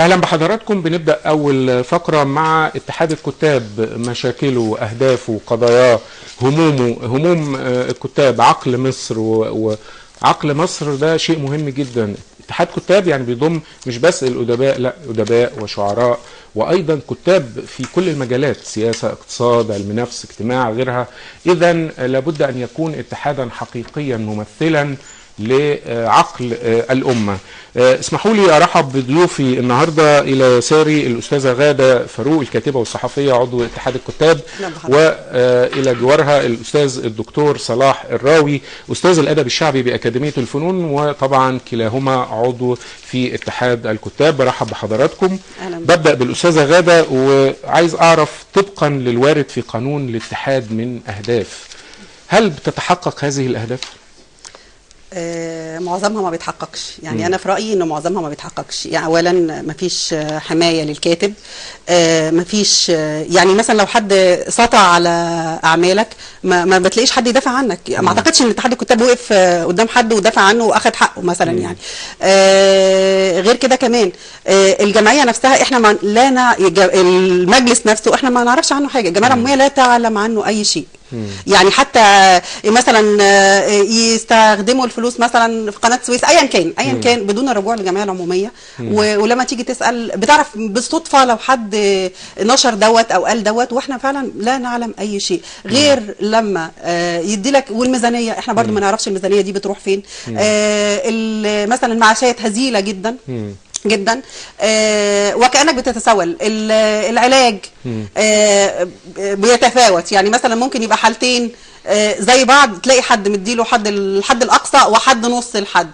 اهلا بحضراتكم. بنبدأ اول فقرة مع اتحاد الكتاب، مشاكله، اهدافه، قضاياه، هموم الكتاب، عقل مصر. وعقل مصر ده شيء مهم جدا. اتحاد كتاب يعني بيضم مش بس الادباء، لا، ادباء وشعراء وايضا كتاب في كل المجالات، سياسة، اقتصاد، علم نفس، اجتماع، غيرها. اذا لابد ان يكون اتحادا حقيقيا ممثلا لعقل الأمة. اسمحوا لي أرحب بضيوفي النهاردة. إلى يساري الأستاذة غادة فاروق، الكاتبة والصحفية، عضو اتحاد الكتاب، وإلى جوارها الأستاذ الدكتور صلاح الراوي، أستاذ الأدب الشعبي بأكاديمية الفنون، وطبعا كلاهما عضو في اتحاد الكتاب. برحب بحضراتكم. ببدأ بالأستاذة غادة، وعايز أعرف طبقا للوارد في قانون الاتحاد من أهداف، هل بتتحقق هذه الأهداف؟ معظمها ما بيتحققش، يعني انا في رايي انه معظمها ما بيتحققش. يعني اولا ما فيش حمايه للكاتب، ما فيش، يعني مثلا لو حد سطع على اعمالك ما بتلاقيش حد يدافع عنك. ما اعتقدش ان اتحاد الكتاب وقف قدام حد ودافع عنه واخد حقه مثلا. يعني غير كده كمان الجمعيه نفسها احنا المجلس نفسه احنا ما نعرفش عنه حاجه. الجمعيه العموميه لا تعلم عنه اي شيء. يعني حتى مثلا يستخدموا الفلوس مثلا في قناه السويس ايا كان بدون الرجوع للجمعيه العموميه. ولما تيجي تسال بتعرف بالصدفه لو حد نشر دوت او قال دوت، واحنا فعلا لا نعلم اي شيء غير لما يدي لك. والميزانيه احنا برضو ما نعرفش الميزانيه دي بتروح فين. مثلا المعاشات هزيله جدا جدا، وكأنك بتتسول. العلاج بيتفاوت، يعني مثلا ممكن يبقى حالتين زي بعض، تلاقي حد مديله الحد الأقصى وحد نص الحد.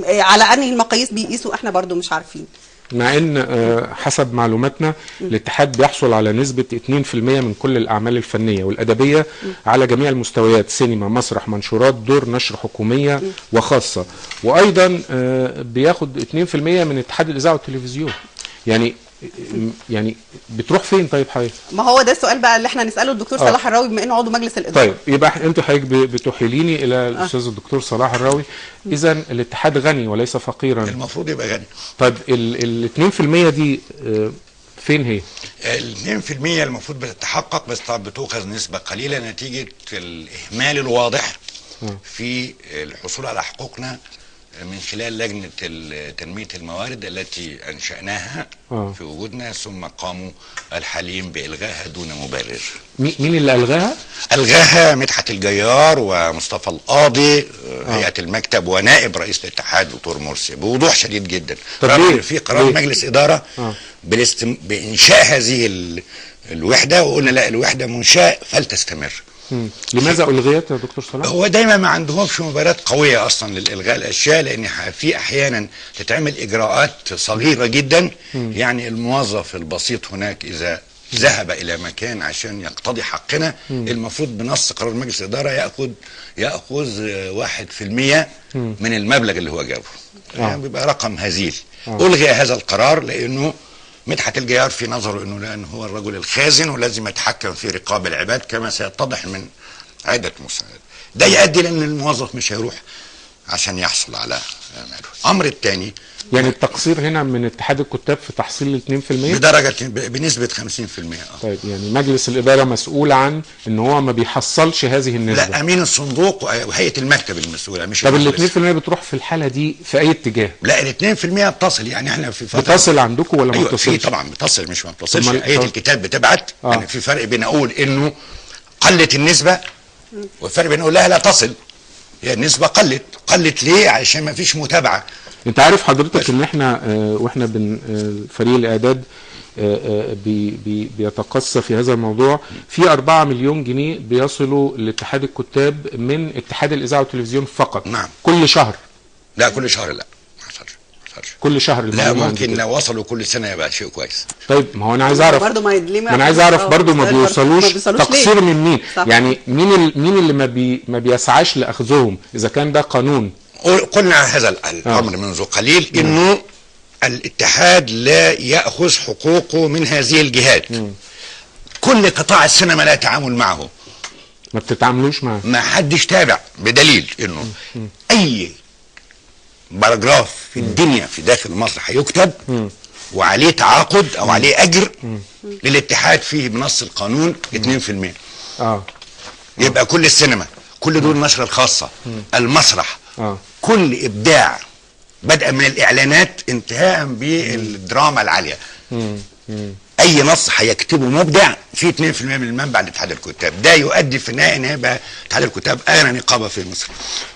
على أنهي المقاييس بيقيسوا احنا برضو مش عارفين. مع ان حسب معلوماتنا الاتحاد بيحصل على نسبة 2% من كل الأعمال الفنية والأدبية على جميع المستويات، سينما، مسرح، منشورات، دور نشر حكومية وخاصة، وأيضا بياخد 2% من اتحاد الإذاعة والتلفزيون. يعني بتروح فين طيب حضرتك؟ ما هو ده السؤال بقى اللي احنا نساله الدكتور صلاح الراوي بما انه عضو مجلس الاداره. طيب يبقى انت حضرتك بتحيليني الى الاستاذ الدكتور صلاح الراوي. اذا الاتحاد غني وليس فقيرا. المفروض يبقى غني. طيب ال 2% دي فين هي؟ ال 2% المفروض بتتحقق، بس طبعا بتؤخذ نسبه قليله نتيجه الاهمال الواضح في الحصول على حقوقنا من خلال لجنة تنمية الموارد التي أنشأناها في وجودنا، ثم قاموا الحاليين بإلغائها دون مبرر. مين اللي ألغاها؟ ألغاها مدحت الجيار ومصطفى القاضي، هيئة المكتب، ونائب رئيس الاتحاد دكتور مرسي، بوضوح شديد جدا. رغم في قرار مجلس إدارة بإنشاء هذه الوحدة، وقلنا لا، الوحدة منشأة فلتستمر. لماذا ألغيت يا دكتور صلاح؟ هو دايما ما عندهمش مباريات قوية أصلا للإلغاء الأشياء، لأن في أحيانا تتعمل إجراءات صغيرة جدا. يعني الموظف البسيط هناك إذا ذهب إلى مكان عشان يقتضي حقنا، المفروض بنص قرار مجلس الإدارة يأخذ 1% من المبلغ اللي هو جابه. يعني بيبقى رقم هزيل. ألغي هذا القرار لأنه مدحت الجيار في نظره لأنه هو الرجل الخازن ولازم يتحكم في رقاب العباد، كما سيتضح من عدة مساعدات. ده يؤدي لأن الموظف مش هيروح عشان يحصل على ماله. الأمر الثاني، يعني التقصير هنا من اتحاد الكتاب في تحصيل ال 2% بدرجة بنسبة 50%. طيب يعني مجلس الإدارة مسؤول عن ان هو ما بيحصلش هذه النسبة؟ لا، أمين الصندوق وهيئة المكتب المسؤولة، مش. طب ال 2% بتروح في الحالة دي في أي اتجاه؟ لا، ال 2% بتصل، يعني احنا في فترة بتصل عندكم ولا ما بتصلش؟ أيوة طبعا بتصل، مش ما بتصلش. هيئة الكتاب بتبعت. يعني في فرق بين أقول إنه قلت النسبة والفرق بين أقول لها لا تصل. هي النسبة قلت ليه؟ عشان ما فيش متابعة. انت عارف حضرتك ان احنا واحنا فريق الاعداد بيتقصى في هذا الموضوع، في 4 مليون جنيه بيصلوا لاتحاد الكتاب من اتحاد الاذاعه والتلفزيون فقط. نعم. كل شهر؟ لا، كل شهر لا، ما حصلش. كل شهر؟ لا، ممكن لو وصلوا كل سنه يبقى شيء كويس. طيب ما هو انا عايز اعرف برضه، انا عايز اعرف برضه ما بيوصلوش تقصير من مين؟ يعني مين اللي ما بيسعاش لاخذهم اذا كان ده قانون؟ قلنا هذا الامر منذ قليل، انه الاتحاد لا ياخذ حقوقه من هذه الجهات. كل قطاع السينما لا تعامل معه. ما بتتعاملوش معه؟ ما حدش تابع، بدليل انه اي باراجراف في الدنيا في داخل مصر هيكتب وعليه تعاقد او عليه اجر للاتحاد فيه بنص القانون 2%. يبقى كل السينما، كل دور النشر الخاصه، المسرح، كل ابداع بدءا من الاعلانات انتهاء بالدراما العاليه، اي نص هيكتبه مبدع فيه 2% من المنبع لاتحاد الكتاب. ده يؤدي في النهايه ان يبقى اتحاد الكتاب اغنى نقابه في مصر.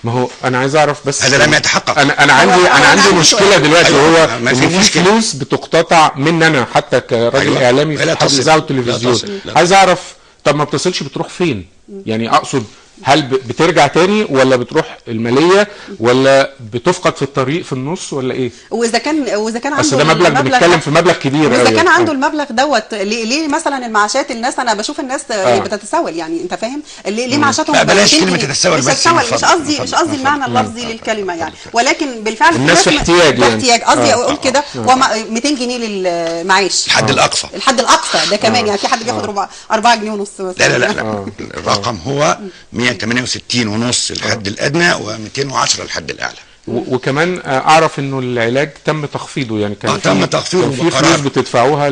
ما هو انا عايز اعرف بس، هذا لم يتحقق. انا عندي مشكله دلوقتي، أيوة. وهو ان في فلوس بتقتطع مني انا حتى كراجل أيوة. اعلامي في اتحاد الاذاعه والتلفزيون. عايز اعرف طب ما بتصلش بتروح فين؟ يعني اقصد هل بترجع تاني ولا بتروح الماليه ولا بتفقد في الطريق في النص ولا ايه؟ واذا كان عنده، بس ده مبلغ، بنتكلم في مبلغ كبير واذا كان عنده المبلغ دوت، ليه مثلا المعاشات الناس، انا بشوف الناس بتتسول، يعني انت فاهم ليه معاشاتهم؟ لا بلاش كلمه تتسول، بس مش قصدي المعنى اللفظي للكلمه يعني، ولكن بالفعل الناس في احتياج، قصدي اقول كده. هو 200 جنيه للمعاش، الحد الاقصى، الحد الاقصى ده كمان، يعني في حد بياخد 4 جنيه ونص مثلا. لا الرقم هو 168 ونص الحد الادنى و210 الحد الاعلى. وكمان اعرف انه العلاج تم تخفيضه، يعني كان تم تخفيضه في فلوس بتدفعوها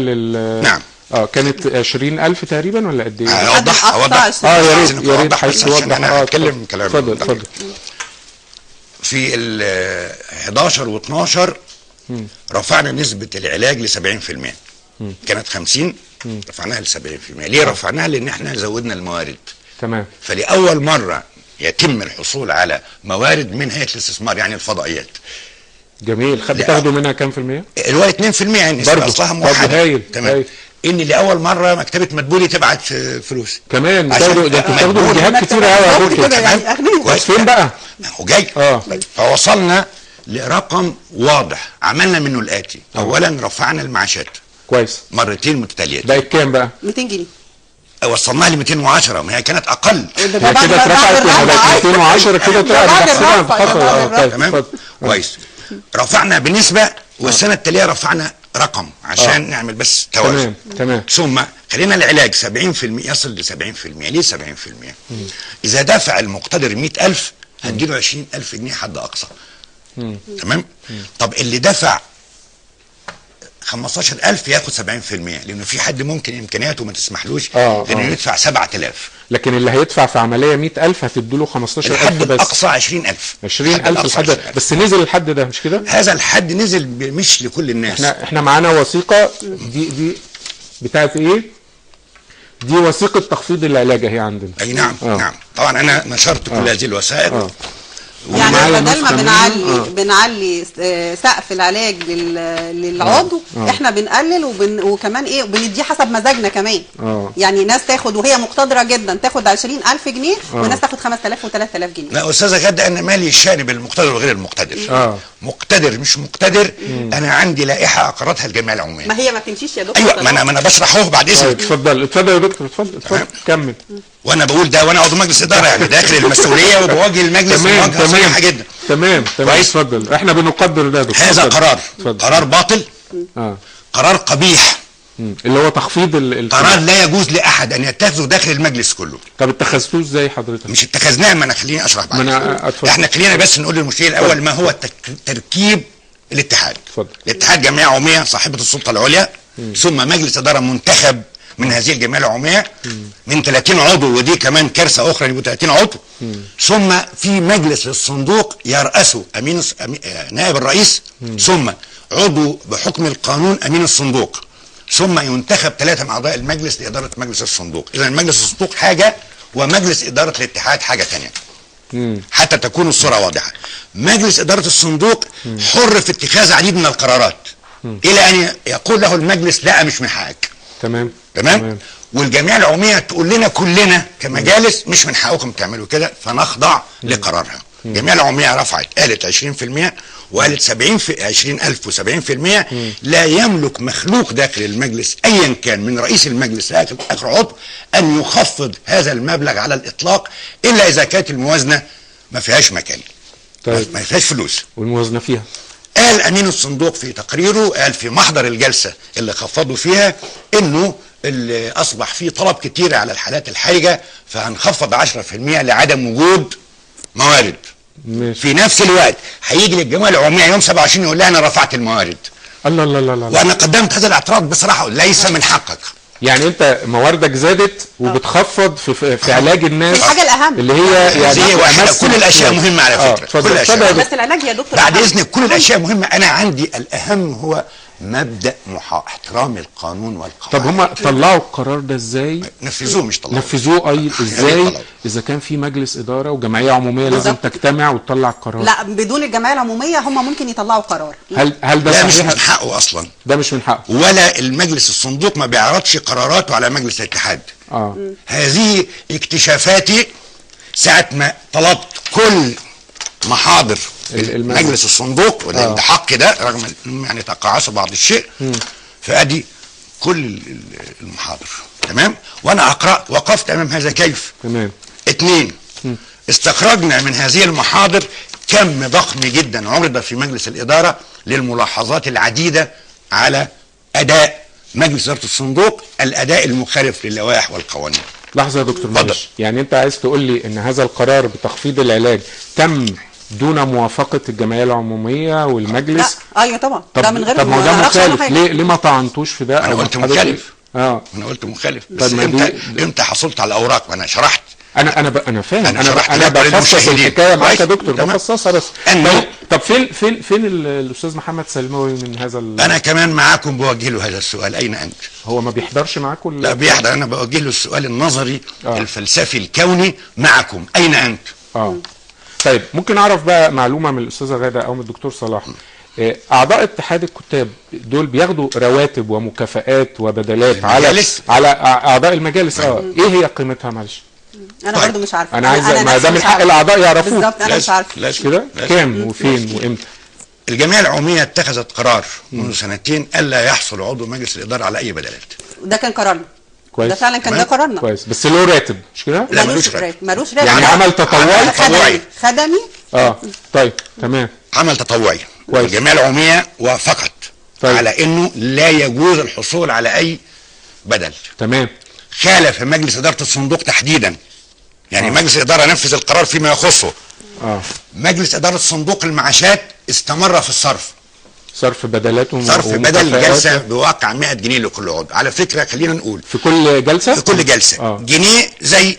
نعم. كانت 20,000 تقريبا ولا قد ايه؟ اوضح يا ريت حيث توضح. انا هتكلم كلام. اتفضل. في ال 11 و12 رفعنا نسبة العلاج ل 70%. كانت 50 رفعناها ل 70%. ليه رفعناها؟ لان احنا زودنا الموارد. تمام. فلأول مرة يتم الحصول على موارد من هيئة الاستثمار، يعني الفضائيات. جميل. بتاخدوا منها كام في المية؟ اللي هو 2%، يعني اصلها موحدة. تمام. ان لاول مره مكتبه مدبولي تبعت فلوس كمان. ده بتاخدوا من جهات كتيره قوي كده يعني اغنياء. فين بقى؟ هو جاي. فوصلنا لرقم واضح عملنا منه الاتي. اولا رفعنا المعاشات كويس مرتين متتاليات. بقت كام بقى؟ 200 جنيه. وصلناها ل 210، ما هي كانت اقل. كده اترفعت 210 كده طلعت. تمام كويس. رفعنا بنسبه، والسنه التاليه رفعنا رقم عشان نعمل بس توازن. تمام. ثم خلينا العلاج 70% يصل ل 70%. ليه 70%؟ اذا دفع المقتدر 100,000 هتجيله 20,000 جنيه حد اقصى. تمام. طب اللي دفع 15,000 ياخد 70%، لانه في حد ممكن امكانياته ما تسمحلوش لانه يدفع 7,000. لكن اللي هيدفع في عمليه 100,000 هتدوا له 15,000 بس. الحد الاقصى 20,000. 20,000 الحد، بس نزل الحد ده مش كده؟ هذا الحد نزل مش لكل الناس. احنا معانا وثيقه دي بتاعت ايه؟ دي وثيقه تخفيض العلاج اهي عندنا. اي نعم. نعم طبعا انا نشرت كل هذه الوثائق. يعني بدل ما بنعلي سقف العلاج للعضو، احنا بنقلل وكمان ايه بنديه حسب مزاجنا كمان. يعني ناس تاخد وهي مقتدره جدا تاخد 20,000 جنيه، وناس تاخد 5,000 و3,000 جنيه. لا استاذه غاده، انا مالي الشأن بالمقتدر وغير المقتدر. مقتدر مش مقتدر، انا عندي لائحه اقرتها الجمعيه العموميه. ما هي ما تمشيش يا دكتور. ايوه، ما انا بشرح اهو بعد اذنك. اتفضل يا دكتور، اتفضل كمل. وانا بقول ده وانا عضو مجلس اداره، يعني داخل المسؤوليه وبواجه المجلس مواجهه صريحه جدا. تمام اتفضل. احنا بنقدر ده دكتور. هذا قرار باطل. قرار قبيح. اللي هو تخفيض قرار لا يجوز لاحد ان يتخذه داخل المجلس كله. طب اتخذتوه ازاي حضرتك؟ مش اتخذناه، ما انا خليني اشرح بعد. احنا خلينا بس نقول للمشير الاول ما هو تركيب الاتحاد. الاتحاد جمعيه عموميه صاحبه السلطه العليا، ثم مجلس اداره منتخب من هذه الجمعيه العموميه من 30 عضو، ودي كمان كارثه اخرى يبقوا 30 عضو. ثم في مجلس للصندوق يرأسه نائب الرئيس، ثم عضو بحكم القانون امين الصندوق، ثم ينتخب 3 من اعضاء المجلس لاداره مجلس الصندوق. اذا مجلس الصندوق حاجه ومجلس اداره الاتحاد حاجه ثانيه، حتى تكون الصوره واضحه. مجلس اداره الصندوق حر في اتخاذ عديد من القرارات الى ان يقول له المجلس لا مش من حقك. تمام. والجمعيه العموميه تقول لنا كلنا كمجالس مش من حقكم تعملوا كده، فنخضع لقرارها. الجمعيه العموميه رفعت، قالت 20% وقالت 20,000 و70%. لا يملك مخلوق داخل المجلس ايا كان من رئيس المجلس لاخر عضو ان يخفض هذا المبلغ على الاطلاق، الا اذا كانت الموازنه ما فيهاش مكان. ما فيهاش فلوس. والموازنه فيها. قال امين الصندوق في تقريره، قال في محضر الجلسه اللي خفضوا فيها، انه اللي اصبح فيه طلب كتير على الحالات الحرجه، فهنخفض 10% لعدم وجود موارد. في نفس الوقت هيجي للجمعيه العموميه يوم 27 يقول لها انا رفعت الموارد، الله الله الله الله. وانا قدمت هذا الاعتراض بصراحه، ليس من حقك. يعني انت مواردك زادت وبتخفض في علاج الناس، الحاجه الاهم اللي هي يعني كل الاشياء مهمه على فكره. كل الاشياء، بس العلاج يا دكتور بعد اذنك كل الاشياء مهمه. انا عندي الاهم هو مبدا احترام القانون والقواعد. طب هم طلعوا القرار ده ازاي؟ نفذوه مش طلعوه. نفذوه ازاي؟ اذا كان في مجلس اداره وجمعيه عموميه لازم تجتمع وتطلع قرار. لا، بدون الجمعيه العموميه هم ممكن يطلعوا قرار. هل ده صحيح؟ مش من حقه اصلا. ده مش من حقه. ولا المجلس الصندوق ما بيعرضش قراراته على مجلس الاتحاد. هذه اكتشافاتي ساعه ما طلبت كل محاضر مجلس الصندوق، وده حق ده رغم يعني تقاعسوا بعض الشيء. فادي كل المحاضر تمام، وانا اقرا وقفت امام هذا كيف. تمام. 2 استخرجنا من هذه المحاضر كم ضخم جدا عرض في مجلس الاداره للملاحظات العديده على اداء مجلس اداره الصندوق، الاداء المخالف للوائح والقوانين. لحظه يا دكتور معلش، يعني انت عايز تقول لي ان هذا القرار بتخفيض العلاج تم دون موافقه الجمعيه العموميه والمجلس؟ لا، ايوه طبعا. ده من غير طب ما ده مخالف، ليه ما طعنتوش في ده؟ انا قلت مخالف. انا قلت مخالف. بس امتى حصلت على الاوراق وانا شرحت؟ انا فاهم. انا بفصص الحكايه معاك يا دكتور، بفصصها بس. أنه طب فين الاستاذ محمد سلماوي من هذا انا كمان معاكم بوجه له هذا السؤال، اين انت؟ هو ما بيحضرش معاكم؟ لا بيحضر. انا بوجه له السؤال النظري الفلسفي الكوني، معكم اين انت؟ طيب ممكن اعرف بقى معلومه من الاستاذه غاده او من الدكتور صلاح، اعضاء اتحاد الكتاب دول بياخدوا رواتب ومكافآت وبدلات على اعضاء المجالس. ايه هي قيمتها؟ معلش انا برضه مش عارفه. انا عايز، ما ده من حق الاعضاء يعرفوه بالظبط. انا مش عارفه كده كام وفين وامتى. الجمعيه العموميه اتخذت قرار منذ سنتين الا يحصل عضو مجلس الاداره على اي بدلات. ده كان قرارنا. كويس. ده فعلا كان ده قرارنا. كويس، بس له راتب مش كده؟ لا ملوش راتب. ملوش راتب، يعني عمل تطوعي خدمي. طيب تمام. عمل تطوعي. الجمعيه العموميه وافقت على انه لا يجوز الحصول على اي بدل. تمام. خالف مجلس اداره الصندوق تحديدا، يعني مجلس الاداره نفذ القرار فيما يخصه. مجلس اداره صندوق المعاشات استمر في صرف بدلات صرف بدل جلسه بواقع 100 جنيه لكل عضو. على فكره خلينا نقول في كل جلسه، في كل جلسه جنيه زي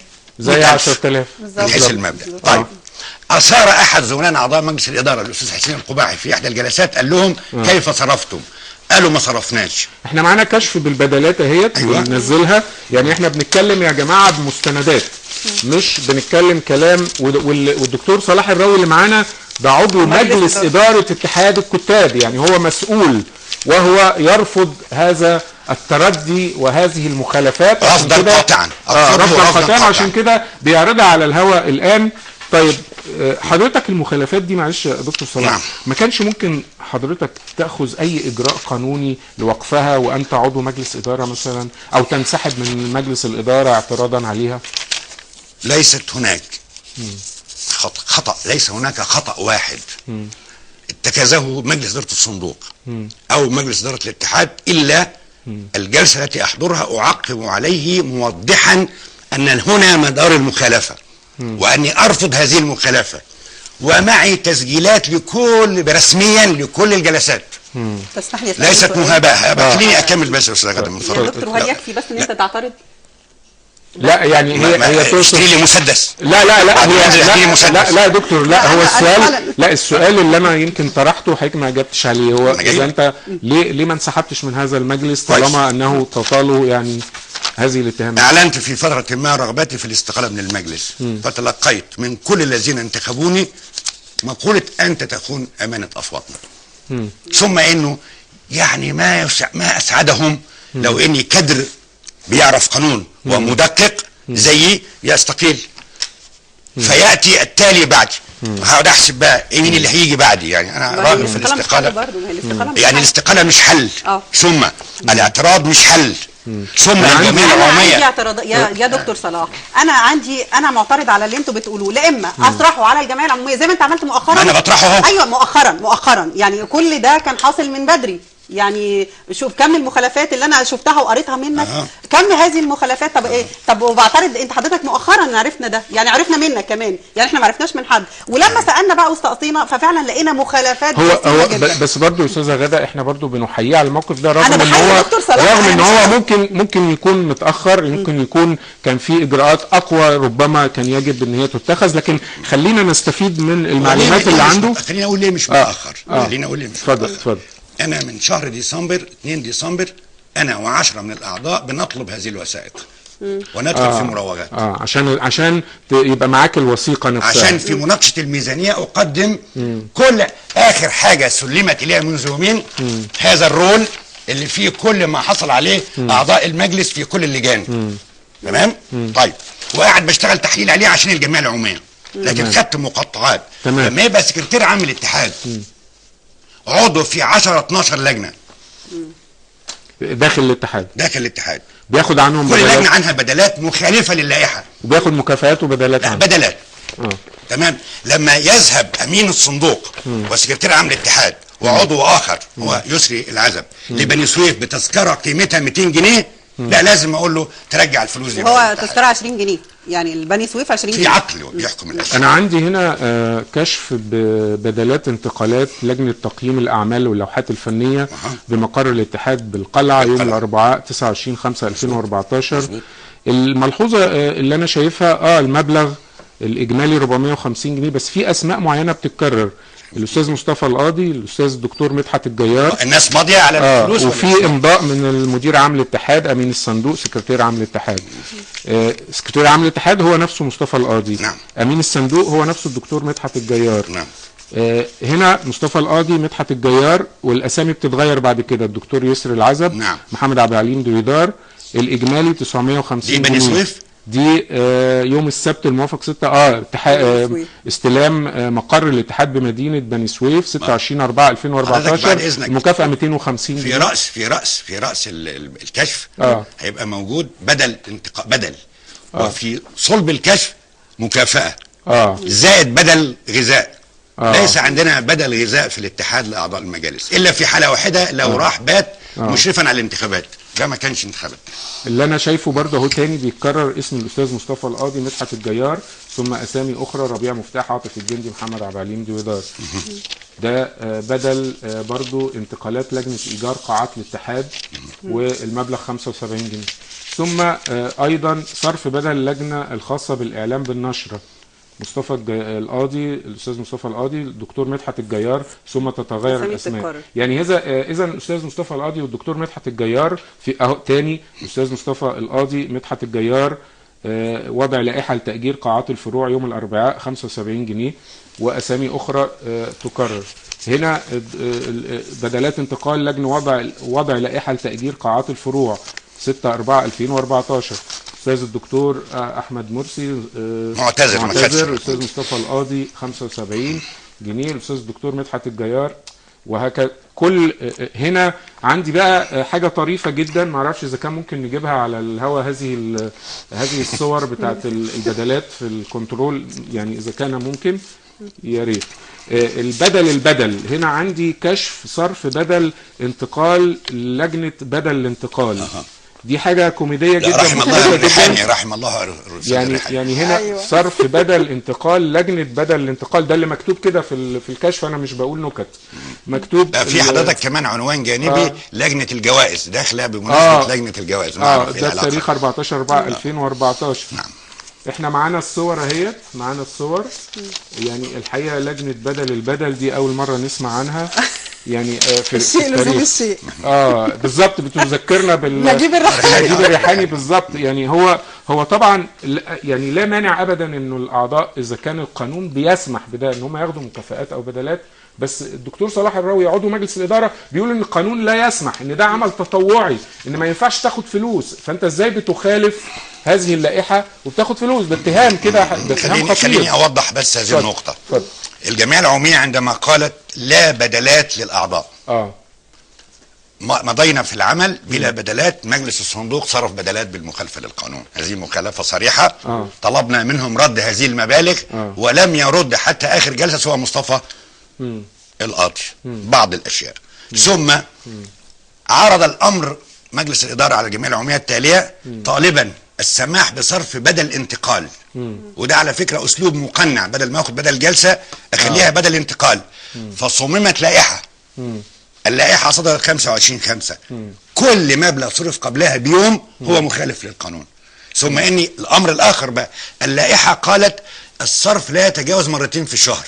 10,000 من حيث المبدا. طيب اثار احد زملاء اعضاء مجلس الاداره الاستاذ حسين القباحي في احدى الجلسات، قال لهم كيف صرفتم؟ قالوا ما صرفناش. احنا معانا كشف بالبدلات اهيت وننزلها، يعني احنا بنتكلم يا جماعه بمستندات، مش بنتكلم كلام. والدكتور صلاح الراوي اللي معانا ده عضو مجلس اداره اتحاد الكتاب، يعني هو مسؤول وهو يرفض هذا التردي وهذه المخالفات رفضا قاطعا. رفضا قاطعا، عشان كده بيعرضها على الهواء الان. طيب حضرتك المخالفات دي معلش يا دكتور صلاح، ما كانش ممكن حضرتك تاخذ اي اجراء قانوني لوقفها وانت عضو مجلس اداره مثلا، او تنسحب من مجلس الاداره اعتراضا عليها؟ ليست هناك خطأ، ليس هناك خطأ واحد اتخذه مجلس اداره الصندوق او مجلس اداره الاتحاد الا الجلسه التي احضرها اعقب عليه موضحا ان هنا مدار المخالفه واني ارفض هذه المخالفه، ومعي تسجيلات رسميا لكل الجلسات. تسمح لي ليست مهابه. خليني اكمل بس يا استاذ غدا من فضلك. يا دكتور هل يكفي بس ان انت تعترض؟ لا يعني هي تشتري لي مسدس. لا يا دكتور، لا هو السؤال، لا السؤال اللي انا يمكن طرحته حضرتك ما اجبتش عليه، هو اذا انت ليه ما انسحبتش من هذا المجلس طالما انه تطال يعني هذه الاتهامات؟ اعلنت في فتره ما رغبتي في الاستقاله من المجلس، فتلقيت من كل الذين انتخبوني مقوله انت تخون امانه اصواتنا. ثم انه يعني ما اسعدهم لو اني كدر بيعرف قانون ومدقق زيي يستقيل، فياتي التالي بعدي. هقعد احسب بقى مين اللي هيجي بعدي. يعني انا راغب في الاستقاله، يعني الاستقاله مش حل، ثم الاعتراض مش حل، ثم الجمعيه العموميه. يا دكتور صلاح، انا معترض على اللي انتوا بتقولوه، لا اما اطرحه على الجمعيه العموميه زي ما انت عملت مؤخرا. انا بطرحه اهو. ايوه مؤخرا، يعني كل ده كان حاصل من بدري، يعني شوف كم المخالفات اللي انا شفتها وقريتها منك. كم هذه المخالفات. طب ايه؟ طب وبعترض انت حضرتك مؤخرا عرفنا ده، يعني عرفنا منك كمان، يعني احنا ما عرفناش من حد، ولما سالنا بقى واستقصينا ففعلا لقينا مخالفات هو جدا. بس برضه يا استاذه غاده احنا برضه بنحييه على الموقف ده، رغم أنا ان بحيي هو دكتور صلاح، رغم ان أنا هو ممكن يكون متاخر، ممكن يكون كان في اجراءات اقوى ربما كان يجب ان هي تتخذ، لكن خلينا نستفيد من المعلومات اللي عنده. خلينا اقول ليه مش متاخر. خلينا اقول ليه مش اتفضل متاخر. اتفضل. انا من شهر ديسمبر 2 ديسمبر انا و10 من الاعضاء بنطلب هذه الوثائق وندخل في مراوغات عشان يبقى معاك الوثيقه نفسها، عشان في مناقشه الميزانيه اقدم كل اخر حاجه سلمت اليها منذ يومين، هذا الرول اللي فيه كل ما حصل عليه اعضاء المجلس في كل اللجان. تمام. طيب وقاعد بشتغل تحليل عليه عشان الجمعيه العموميه، لكن خدت مقطعات. لما يبقى سكرتير عام الاتحاد عضو في 10 12 لجنه داخل الاتحاد بياخد عنهم كل لجنه عنها بدلات مخالفه للائحه، وبياخد مكافآت وبدلات. لا بدلات. تمام. لما يذهب امين الصندوق وسكرتير عام الاتحاد وعضو اخر هو يسري العزب لبني سويف بتذكره قيمتها 200 جنيه، لا لازم اقول له ترجع الفلوس دي. هو تذكره 20 جنيه، يعني البني سويف 20 جنيه في عقل بيحكم الاشياء. انا عندي هنا كشف ببدلات انتقالات لجنه تقييم الاعمال واللوحات الفنيه بمقر الاتحاد بالقلعه يوم الاربعاء 29/5/2014. الملحوظه اللي انا شايفها المبلغ الاجمالي 450 جنيه، بس في اسماء معينه بتتكرر: الاستاذ مصطفى القاضي، الاستاذ الدكتور مدحت الجيار. الناس ماضيه على الفلوس. وفي امضاء من المدير عام الاتحاد، امين الصندوق، سكرتير عام الاتحاد. سكرتير عام الاتحاد هو نفسه مصطفى القاضي. نعم. امين الصندوق هو نفسه الدكتور مدحت الجيار. نعم. هنا مصطفى القاضي، مدحت الجيار، والاسامي بتتغير بعد كده: الدكتور يسري العزب. نعم. محمد عبد العليم دويدار. الاجمالي 950 جنيه. دي بني سويف. دي يوم السبت الموافق 6 استلام مقر الاتحاد بمدينه بني سويف 26/4/2014. المكافاه 250 جنيه. في راس الكشف هيبقى موجود بدل وفي صلب الكشف مكافاه زائد بدل غذاء. ليس عندنا بدل غذاء في الاتحاد لاعضاء المجالس الا في حاله واحده لو راح بات مشرفا على الانتخابات، ده ما كانش انتخابات. اللي انا شايفه برضه اهو تاني بيتكرر اسم الاستاذ مصطفى القاضي، مدحت الجيار، ثم اسامي اخرى: ربيع مفتاح، عاطف الجندي، محمد عبد العليم دويدار. ده بدل برضه انتقالات لجنه ايجار قاعات الاتحاد والمبلغ 75 جنيه. ثم ايضا صرف بدل اللجنه الخاصه بالاعلام بالنشره: مصطفى القاضي، الاستاذ مصطفى القاضي، الدكتور مدحت الجيار، ثم تتغير الاسماء. يعني اذا الاستاذ مصطفى القاضي والدكتور مدحت الجيار في اهو تاني: الاستاذ مصطفى القاضي، مدحت الجيار، وضع لائحه لتاجير قاعات الفروع يوم الاربعاء 75 جنيه، واسامي اخرى تكرر. هنا بدلات انتقال لجنه وضع لائحه لتاجير قاعات الفروع 6/4/2014: الاستاذ الدكتور احمد مرسي معتذر. الاستاذ مصطفى القاضي 75 جنيه، الاستاذ الدكتور مدحت الجيار، وهكذا. كل هنا عندي بقى حاجه طريفه جدا، ما اعرفش اذا كان ممكن نجيبها على الهواء، هذه الصور بتاعت البدلات في الكنترول، يعني اذا كان ممكن يا ريت. البدل هنا عندي كشف صرف بدل انتقال لجنه بدل الانتقال. دي حاجه كوميديه جدا. رحم الله الريحاني، رحم الله يعني هنا صرف بدل انتقال لجنه بدل الانتقال، ده اللي مكتوب كده في الكشف، انا مش بقول نكت، مكتوب. في حضرتك كمان عنوان جانبي: لجنه الجوائز، داخله بمناسبه لجنه الجوائز. ده التاريخ 14/4/2014. نعم. احنا معانا الصور اهيت، معانا الصور. يعني الحقيقه لجنه البدل دي اول مره نسمع عنها، يعني في الشيء لزوم الشيء. بالظبط، بتذكرنا نجيب الريحاني بالظبط. يعني هو طبعا يعني لا مانع ابدا انه الاعضاء اذا كان القانون بيسمح بده ان هم ياخدوا مكافآت او بدلات، بس الدكتور صلاح الراوي عضو مجلس الاداره بيقول ان القانون لا يسمح، ان ده عمل تطوعي، ان ما ينفعش تاخد فلوس. فانت ازاي بتخالف هذه اللائحه وبتاخد فلوس؟ ده اتهام كده، ده اتهام خطير. خليني اوضح بس هذه النقطه. الجمعيه العموميه عندما قالت لا بدلات للاعضاء مضينا في العمل بلا بدلات، مجلس الصندوق صرف بدلات بالمخالفه للقانون، هذه مخالفه صريحه. طلبنا منهم رد هذه المبالغ ولم يرد حتى اخر جلسه سوى مصطفى القاضي بعض الاشياء. ثم عرض الامر مجلس الاداره على جميع العموميه التاليه طالبا السماح بصرف بدل انتقال. وده على فكره اسلوب مقنع، بدل ما اخد بدل جلسه اخليها بدل انتقال. فصممت لائحه، اللائحه صدرت 25/5. كل مبلغ صرف قبلها بيوم هو مخالف للقانون. ثم ان الامر الاخر بقى، اللائحه قالت الصرف لا يتجاوز مرتين في الشهر.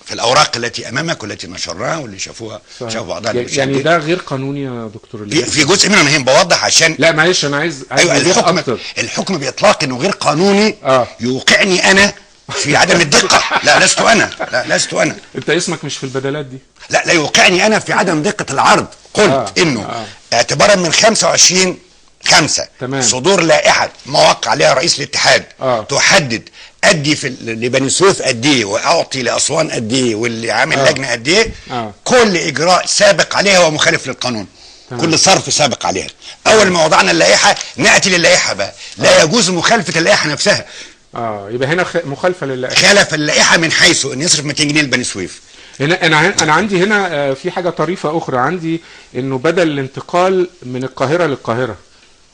في الاوراق التي امامك والتي نشرناها واللي شافوها شافوا بعضها. يعني ده غير قانوني يا دكتور؟ في جزء منهم هنا بوضح عشان لا معلش انا عايز ايوه الحكم باطلاق انه غير قانوني يوقعني انا في عدم الدقه. لا لست انا. انت اسمك مش في البدلات دي. لا يوقعني انا في عدم دقه العرض. قلت انه اعتبارا من 25/5 صدور لائحه موقع عليها رئيس الاتحاد تحدد ادي في لبني سويف قد ايه واعطي لاسوان قد ايه واللي عامل لجنه قد ايه. كل اجراء سابق عليها هو مخالف للقانون. كل صرف سابق عليها. اول ما وضعنا اللائحه ناتي للائحه بقى لا يجوز مخالفه اللائحه نفسها. يبقى هنا مخالفه للائحه. خالف اللائحه من حيث ان يصرف 200 جنيه لبني سويف. هنا انا عندي هنا في حاجه طريفه اخرى عندي، انه بدل الانتقال من القاهره للقاهره.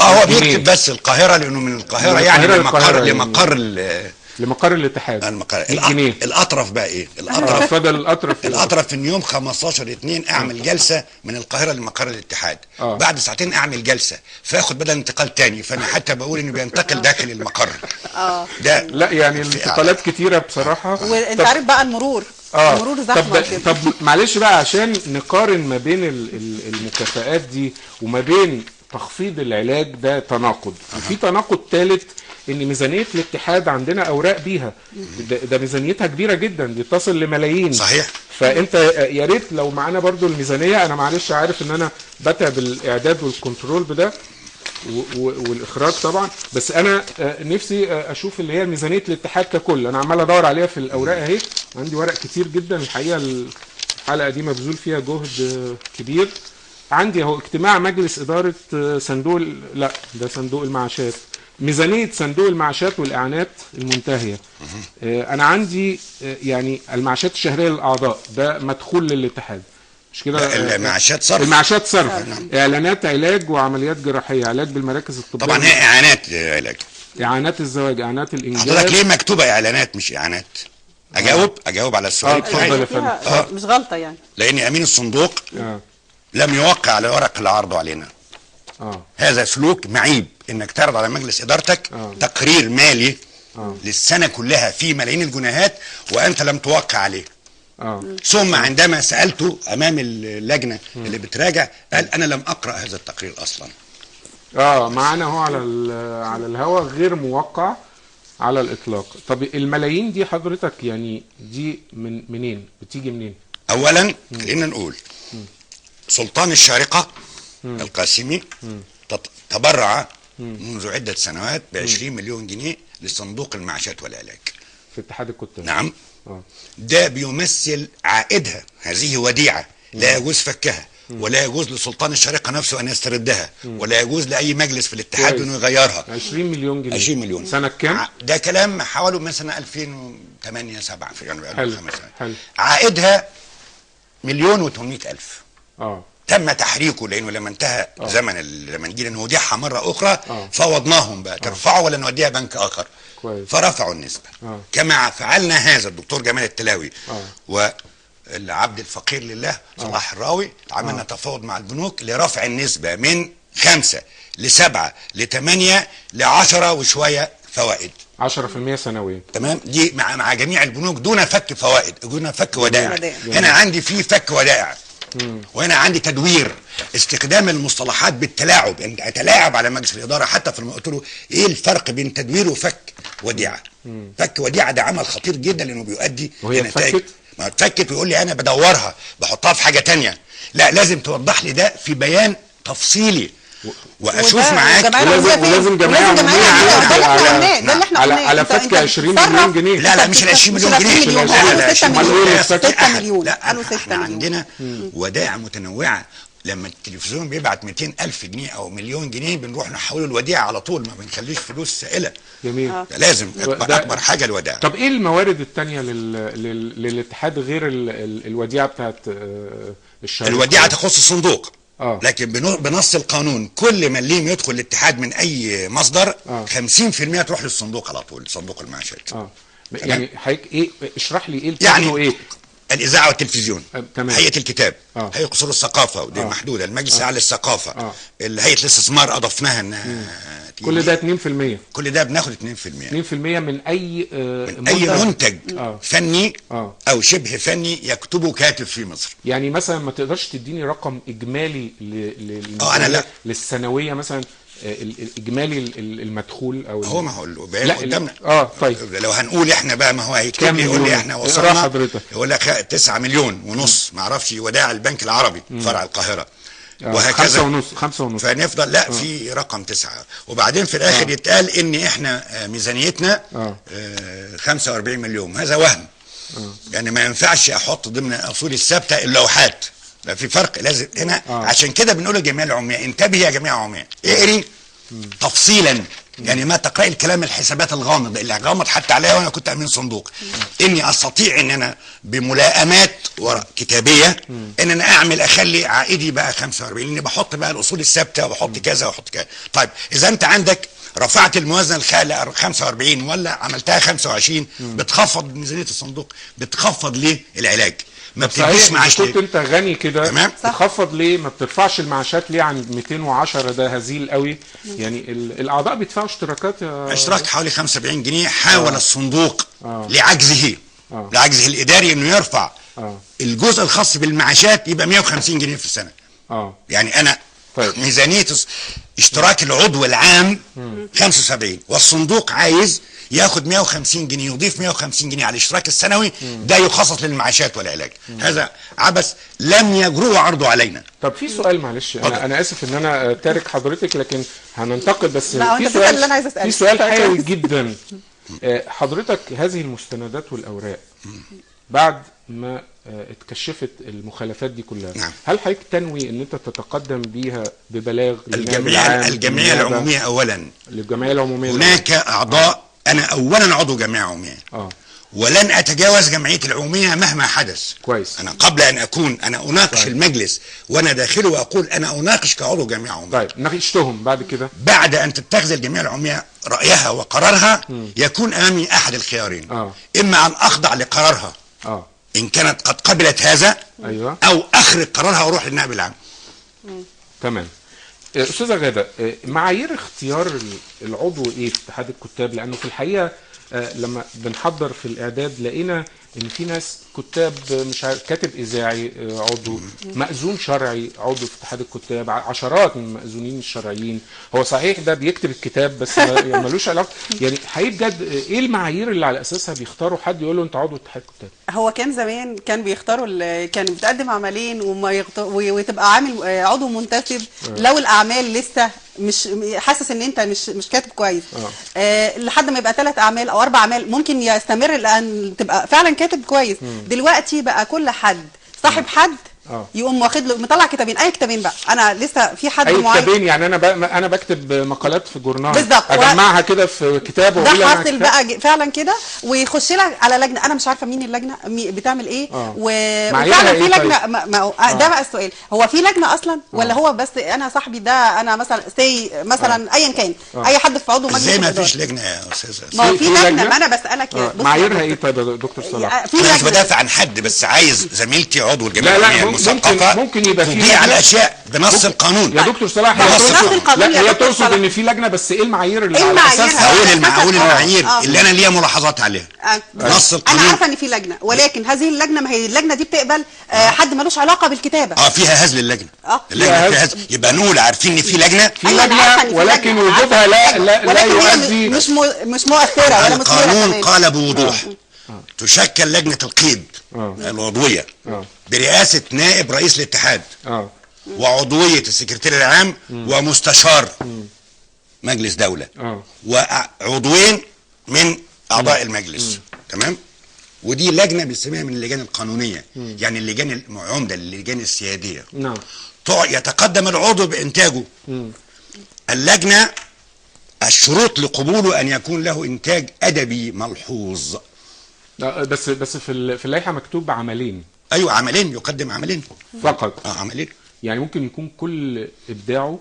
هو بيكتب بس القاهره لانه من القاهره يعني لمقر الاتحاد. الاطرف بقى ايه؟ الاطرف الاطرف ان يوم 15/2 اعمل جلسه من القاهره لمقر الاتحاد. بعد ساعتين اعمل جلسه فاخد بدل انتقال تاني، فانا حتى بقول انه بينتقل داخل المقر. ده لا يعني الانتقالات كتيره بصراحه. وانت عارف بقى المرور زحمه. طب معلش بقى عشان نقارن ما بين المكافآت دي وما بين تخفيض العلاج، ده تناقض. في تناقض ثالث، ان ميزانيه الاتحاد عندنا اوراق بيها ده ميزانيتها كبيره جدا، دي تصل لملايين. صحيح. فانت يا ريت لو معانا برضو الميزانيه. انا معلش عارف ان انا بتعب الاعداد والكنترول بده والاخراج طبعا، بس انا نفسي اشوف اللي هي ميزانيه الاتحاد ككل. انا عمال ادور عليها في الاوراق اهي، عندي ورق كتير جدا الحقيقه. الحلقه دي مبذول فيها جهد كبير. عندي اهو اجتماع مجلس اداره صندوق لا ده صندوق المعاشات، ميزانيه صندوق المعاشات والاعانات المنتهيه. انا عندي يعني المعاشات الشهريه للاعضاء ده مدخول للاتحاد، مش كده؟ المعاشات صرف. المعاشات صرف. اعلانات علاج وعلاج جراحيه، علاج بالمراكز الطبيه. طبعا هي اعانات علاج، اعانات الزواج، اعانات الانجاب. حضرتك ليه مكتوبه اعلانات مش اعانات؟ اجاوب على السؤال بتاعي. مش غلطه يعني، لان امين الصندوق لم يوقع على ورق اللي عرضه علينا. هذا سلوك معيب، انك تعرض على مجلس ادارتك تقرير مالي للسنه كلها في ملايين الجنيهات وانت لم توقع عليه. ثم عندما سالته امام اللجنه اللي بتراجع قال انا لم اقرا هذا التقرير اصلا. معانا هو على الهواء غير موقع على الاطلاق. طب الملايين دي حضرتك يعني دي منين بتيجي منين؟ اولا خلينا نقول سلطان الشارقه القاسمي تبرع منذ عده سنوات ب20 مليون جنيه لصندوق المعاشات والعلاج في اتحاد الكتاب. نعم. ده بيمثل عائدها، هذه وديعه لا يجوز فكها، ولا يجوز لسلطان الشارقه نفسه ان يستردها، ولا يجوز لاي مجلس في الاتحاد انه يغيرها. 20 مليون جنيه. 20 مليون. سنه كام؟ ده كلام حوالي مثلا 2008 7 في يعني بقى 5 سنين. حلو. عائدها 1,800,000. تم تحريكه لانه لما انتهى زمن لما نجي نوديعها مره اخرى فوضناهم بقى ترفعوا ولا نوديها بنك اخر. كويس. فرفعوا النسبه. كما فعلنا هذا الدكتور جمال التلاوي والعبد الفقير لله صلاح الراوي. عملنا تفاوض مع البنوك لرفع النسبه من 5 ل7 ل8 ل10 وشويه فوائد 10% سنويا. تمام. دي مع جميع البنوك دون فك فوائد، دون فك ودائع. هنا عندي في فك ودائع وهنا عندي تدوير، استخدام المصطلحات بالتلاعب. انت اتلاعب على مجلس الاداره حتى في قلت له ايه الفرق بين تدوير وفك وديعه؟ فك وديعه ده عمل خطير جدا لانه بيؤدي لنتائج. ما اتفكت ويقول لي انا بدورها بحطها في حاجه تانية. لا لازم توضح لي ده في بيان تفصيلي واشوف معاك. ولازم جمعيه على فك 20 مليون جنيه. لا مش ال 20 مليون جنيه. لا 6 مليون. لا احنا عندنا ودائع متنوعه. لما التلفزيون بيبعت 200,000 جنيه او مليون جنيه بنروح نحوله الوديعه على طول، ما بنخليش فلوس سائله. جميل. لازم اكبر حاجه الودائع. طب ايه الموارد الثانيه للاتحاد غير الوديعه بتاعت الشركه؟ الوديعه تخص الصندوق. لكن بنص القانون كل مليم يدخل الاتحاد من اي مصدر 50% تروح للصندوق على طول، صندوق المعاشات. يعني حضرتك ايه، اشرح لي ايه يعني ايه؟ الاذاعه والتلفزيون، تمام. هيئه الكتاب، هيئه قصور الثقافه ودي محدوده، المجلس الاعلى للثقافه، هيئه الاستثمار اضفناها انها كل ده 2%. كل ده بناخد 2% من اي منتج فني او شبه فني يكتبه كاتب في مصر. يعني مثلا ما تقدرش تديني رقم اجمالي انا لا للسنويه مثلا، الاجمالي المدخول او هو ما هو قدامنا. طيب لو هنقول احنا بقى، ما هو هيكتب لي يقول لي احنا وصلنا، يقول لك 9 مليون ونص ما اعرفش وداع البنك العربي فرع القاهره وهكذا 5.5 فنفضل لا في رقم 9 وبعدين في الاخر يتقال ان احنا ميزانيتنا 45 مليون. هذا وهم. يعني ما ينفعش احط ضمن اصولي الثابته اللوحات، لا في فرق لازم هنا. عشان كده بنقول لجميع العمياء انتبه يا جميع العمياء، اقري تفصيلا. يعني ما تقرأي الكلام الحسابات الغامض اللي غامض حتى عليها وانا كنت امين صندوق، اني استطيع ان انا بملائمات كتابيه ان انا اخلي عائدي بقى 45، لاني بحط بقى الاصول الثابته وبحط كذا وبحط كذا. طيب اذا انت عندك رفعت الموازنه الخالق 45 ولا عملتها 25 بتخفض ميزانيه الصندوق. بتخفض ليه؟ العلاج ما بتديش معاش ليه؟ كنت انت غني كده تمام. تخفض ليه؟ ما بترفعش المعاشات ليه عن 210؟ ده هزيل قوي. يعني الاعضاء بيدفعوا اشتراكات اشتراك حوالي 75 جنيه. حاول الصندوق لعجزه الاداري انه يرفع الجزء الخاص بالمعاشات يبقى 150 جنيه في السنه. يعني انا طيب. ميزانيه اشتراك العضو العام 75 والصندوق عايز ياخد 150 جنيه يضيف 150 جنيه على الاشتراك السنوي، ده يخصص للمعاشات والعلاج. هذا عبث لم يجرؤوا عرضه علينا. طب في سؤال معلش، انا اسف ان انا تارك حضرتك لكن هننتقد، بس في سؤال اللي انا عايز اساله، في سؤال حيوي جدا. حضرتك هذه المستندات والاوراق بعد ما اتكشفت المخالفات دي كلها، نعم. هل حضرتك تنوي ان انت تتقدم بيها ببلاغ الجمعيه العموميه؟ اولا للجمعيه العموميه هناك اعضاء، انا اولا عضو جمعيه عموميه ولن اتجاوز جمعيه العموميه مهما حدث. كويس. انا قبل ان اكون انا اناقش المجلس وانا داخله واقول انا اناقش كعضو جمعيه عموميه. طيب ناقشتهم بعد كده؟ بعد ان تتخذ الجمعيه العموميه رايها وقرارها يكون امامي احد الخيارين. اما ان اخضع لقرارها ان كانت قد قبلت هذا، او اخرج قرارها واروح للنائب العام. تمام. استاذه غاده، معايير اختيار العضو ايه في اتحاد الكتاب؟ لانه في الحقيقه لما بنحضر في الاعداد لقينا ان في ناس كتاب مش عارف، كاتب اذاعي عضو، مأذون شرعي عضو في اتحاد الكتاب، عشرات من المأذونين الشرعيين. هو صحيح ده بيكتب الكتاب بس ملوش علاقه. يعني حقيقي بجد ايه المعايير اللي على اساسها بيختاروا حد يقول له انت عضو اتحاد الكتاب؟ هو كان زمان كان بيختاروا، كان بتقدم عملين وتبقى عامل عضو منتسب لو الاعمال لسه مش حاسس ان انت مش كاتب كويس. لحد ما يبقى 3 اعمال او 4 اعمال ممكن يستمر لان تبقى فعلا كاتب كويس. دلوقتي بقى كل حد صاحب حد يقوم واخد له مطلع كتابين، اي كتابين بقى. انا لسه في حد معين، اي كتابين يعني انا بكتب مقالات في جورنال بالظبط، اجمعها كده في كتاب واقول ده حاصل بقى فعلا كده، ويخش لك على لجنه. انا مش عارفه مين اللجنه بتعمل ايه وفعلا في لجنه ده بقى السؤال، هو في لجنه اصلا ولا هو بس انا صاحبي ده انا مثلا مثلا ايا كان اي حد في عضو مجلس زي ما فيش لجنه يا استاذه؟ ما في لجنه، ما انا بسالك معاييرها ايه؟ طيب يا دكتور صلاح، انا مش بدافع عن حد بس عايز زميلتي عضو الجمعيه العموميه ممكن يبقى في لجنه على اشياء بنص القانون. يا دكتور صلاح هي تقصد ان في لجنه، بس ايه المعايير اللي على اساسها؟ اقول المعايير اللي انا ليا ملاحظات عليها. نص القانون انا عارفه ان في لجنه، ولكن هذه اللجنه ما هي اللجنه دي بتقبل حد ملوش علاقه بالكتابه. فيها هزل اللجنه. اللجنه فيها هزل، يبقى نقول عارفين ان في لجنه، ولكن وجودها لا يؤدي مش مؤثره ولا مثيره. القانون قال بوضوح تشكل لجنه القيد العضويه برئاسه نائب رئيس الاتحاد وعضويه السكرتير العام ومستشار مجلس دوله وعضوين من اعضاء المجلس. تمام. ودي لجنه بنسميها من اللجان القانونيه، يعني اللجان العمده، اللجان السياديه. يتقدم العضو بانتاجه. اللجنه الشروط لقبوله ان يكون له انتاج ادبي ملحوظ. بس في اللائحه مكتوب عملين. ايوه عملين، يقدم عملين فقط. عملين. يعني ممكن يكون كل ابداعه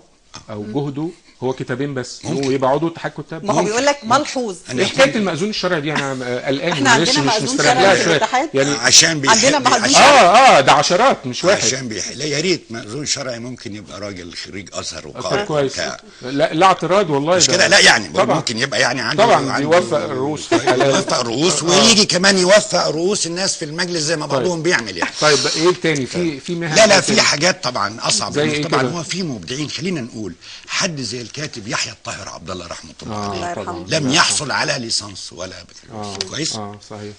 او جهده هو كتابين بس ويبقى عضو اتحاد كتاب. ما هو بيقول لك ملحوظ. ايه حكايه المأذون الشرعي دي؟ انا قلقان احنا مش عندنا مأذون مستريح شرعي لها في شويه الاتحاد؟ يعني عشان عندنا مأذون شرعي. ده عشرات مش واحد. عشان لا يا ريت مأذون شرعي ممكن يبقى راجل خريج ازهر طب وقارئ كويس. لا اعتراض والله مش كده، لا يعني طبعا ممكن يبقى يعني عنده طبعا يوفق الرؤوس في الحلال، يوفق الرؤوس ويجي كمان يوفق رؤوس الناس في المجلس زي ما بعضهم بيعمل يعني. طيب ايه تاني في مهن؟ لا في حاجات طبعا اصعب زي إيه طبعا كده؟ هو في مبدعين. خلينا نقول حد زي الكاتب يحيى الطاهر عبد الله رحمه الله الله عليه يرحمه. لم يحصل على ليسانس ولا كويس. صحيح.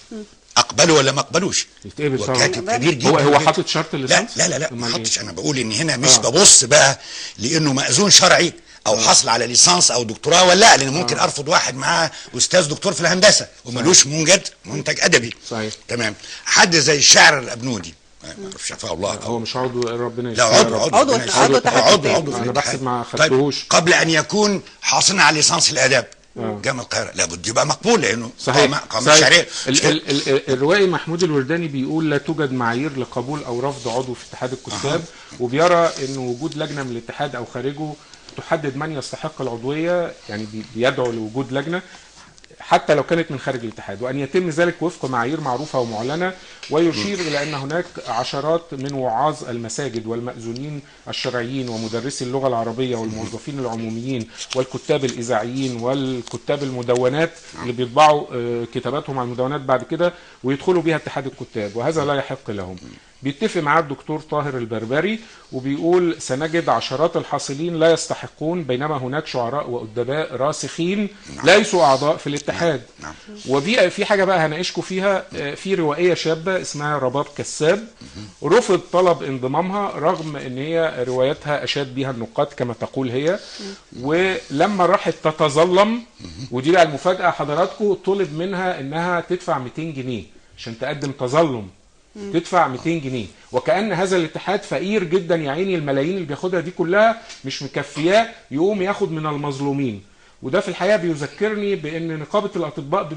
اقبلوا ولا ما اقبلوش يتقبل طبعا. وكاتب كبير جدا. هو حاطط شرط الليسانس؟ لا ما حطش. انا بقول ان هنا مش ببص بقى لانه مأذون شرعي او حصل على ليسانس او دكتوراه ولا لا، لان ممكن ارفض واحد معاه استاذ دكتور في الهندسه وملوش منتج ادبي. صحيح. تمام. حد زي الشاعر الابنودي ما اعرفش شفاه الله، هو مش عضو ربنا لا عضو انا بحسب ما خدتهوش. طيب قبل ان يكون حاصلا على ليسانس الاداب جامعه القاهره لابد يبقى مقبول لانه صحيح. قام شرعي. الروائي محمود الورداني بيقول لا توجد معايير لقبول او رفض عضو في اتحاد الكتاب، وبيرى ان وجود لجنه من الاتحاد او خارجه تحدد من يستحق العضويه، يعني بيدعو لوجود لجنه حتى لو كانت من خارج الاتحاد، وأن يتم ذلك وفق معايير معروفة ومعلنة. ويشير إلى أن هناك عشرات من وعاظ المساجد والمأذونين الشرعيين ومدرسي اللغة العربية والموظفين العموميين والكتاب الإذاعيين والكتاب المدونات اللي بيطبعوا كتاباتهم على المدونات بعد كده ويدخلوا بها اتحاد الكتاب، وهذا لا يحق لهم. بيتفق معاه الدكتور طاهر البربري وبيقول سنجد عشرات الحاصلين لا يستحقون، بينما هناك شعراء وأدباء راسخين ليسوا أعضاء في الاتحاد. وفي حاجة بقى هناقشكم فيها، في روائية شابة اسمها رباب كساب رفض طلب انضمامها رغم ان هي رواياتها أشاد بها النقاد كما تقول هي، ولما راحت تتظلم ودي بقى المفاجأة حضراتكم طلب منها انها تدفع 200 جنيه عشان تقدم تظلم، تدفع 200 جنيه، وكأن هذا الاتحاد فقير جدا يا عيني، الملايين اللي بياخدها دي كلها مش مكفياه يقوم ياخد من المظلومين. وده في الحقيقة بيذكرني بأن نقابة الأطباء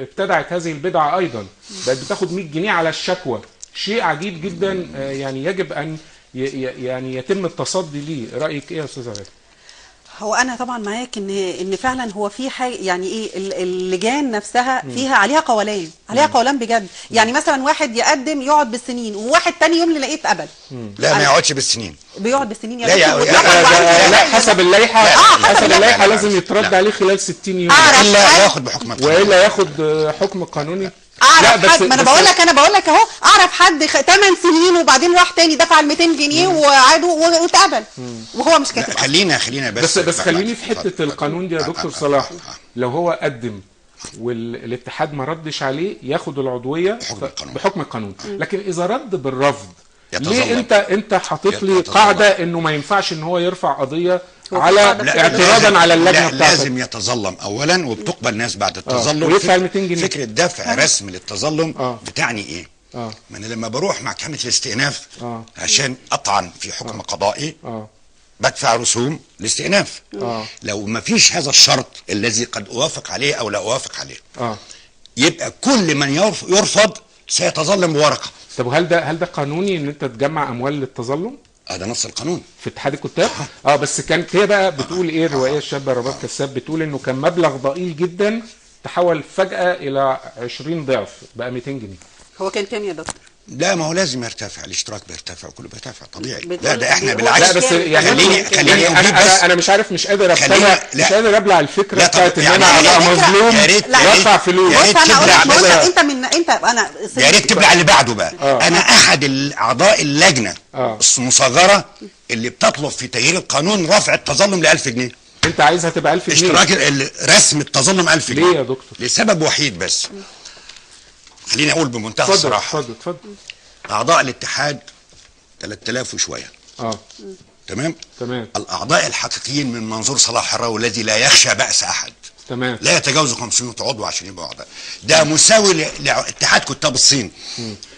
ابتدعت هذه البدعة أيضا، بقت بتاخد 100 جنيه على الشكوى، شيء عجيب جدا يعني يجب أن يعني يتم التصدي ليه. رأيك إيه يا أستاذ عباد؟ هو انا طبعا معاك ان فعلا هو في حاجه، يعني ايه اللجان نفسها فيها عليها قولان، عليها قولان بجد. يعني مثلا واحد يقدم يقعد بالسنين، وواحد تاني يوم نلاقيه اتقبل. لا ما يقعدش بالسنين، بيقعد بالسنين يا لا حسب اللائحه، حسب اللائحه لازم يترد عليه خلال 60 يوم الا ياخد بحكم قانوني، والا ياخد حكم قانوني. اعرف حد، ما انا بقول لك اهو، اعرف حد 8 سنين وبعدين راح تاني دفع ال 200 جنيه وعادوا واتقبل وهو مش كاتب. خلينا بس خليني في حته القانون دي يا دكتور صلاح. لو هو قدم والاتحاد ما ردش عليه ياخد العضويه بحكم القانون، لكن اذا رد بالرفض ليه انت حاطط لي قاعده انه ما ينفعش ان هو يرفع قضيه على اعتراضا على اللجنه بتاعته؟ لازم يتظلم اولا وبتقبل ناس بعد التظلم ويدفع 200 جنيه. فكره دفع رسم للتظلم بتعني ايه؟ ما انا لما بروح محكمه الاستئناف عشان اطعن في حكم قضائي بدفع رسوم الاستئناف. لو ما فيش هذا الشرط الذي قد اوافق عليه او لا اوافق عليه يبقى كل من يرفض سيتظلم بورقه. طب هل ده قانوني ان انت تجمع اموال للتظلم؟ ده نص القانون في اتحاد الكتاب. بس كانت هي بقى بتقول ايه الروايه الشابه رباب كساب؟ بتقول انه كان مبلغ ضئيل جدا تحول فجاه الى 20 ضعف بقى 200 جنيه. هو كان كام يا دكتور؟ لا ما هو لازم يرتفع، الاشتراك بيرتفع وكله بيرتفع طبيعي. لا ده احنا بالعكس. لا بس يعني خليني انا مش عارف، مش قادر ابلع الفكره بتاعت ان انا ابقى مظلوم وادفع فلوس. بص انا اقول لك انا يا ريت تبلع اللي بعده بقى. انا احد اعضاء اللجنه المصغره اللي بتطلب في تغيير القانون رفع التظلم ل 1000 جنيه. انت عايزها تبقى 1000 جنيه؟ اشتراك رسم التظلم 1000 جنيه. ليه يا دكتور؟ لسبب وحيد بس، خليني اقول بمنتهى الصراحه. اتفضل. اعضاء الاتحاد 3000 وشويه. تمام. الاعضاء الحقيقيين من منظور صلاح الراوي الذي لا يخشى باس احد، تمام، لا يتجاوز 500 عضو عشان يبقوا اعضاء، ده مساوي لاتحاد كتاب الصين.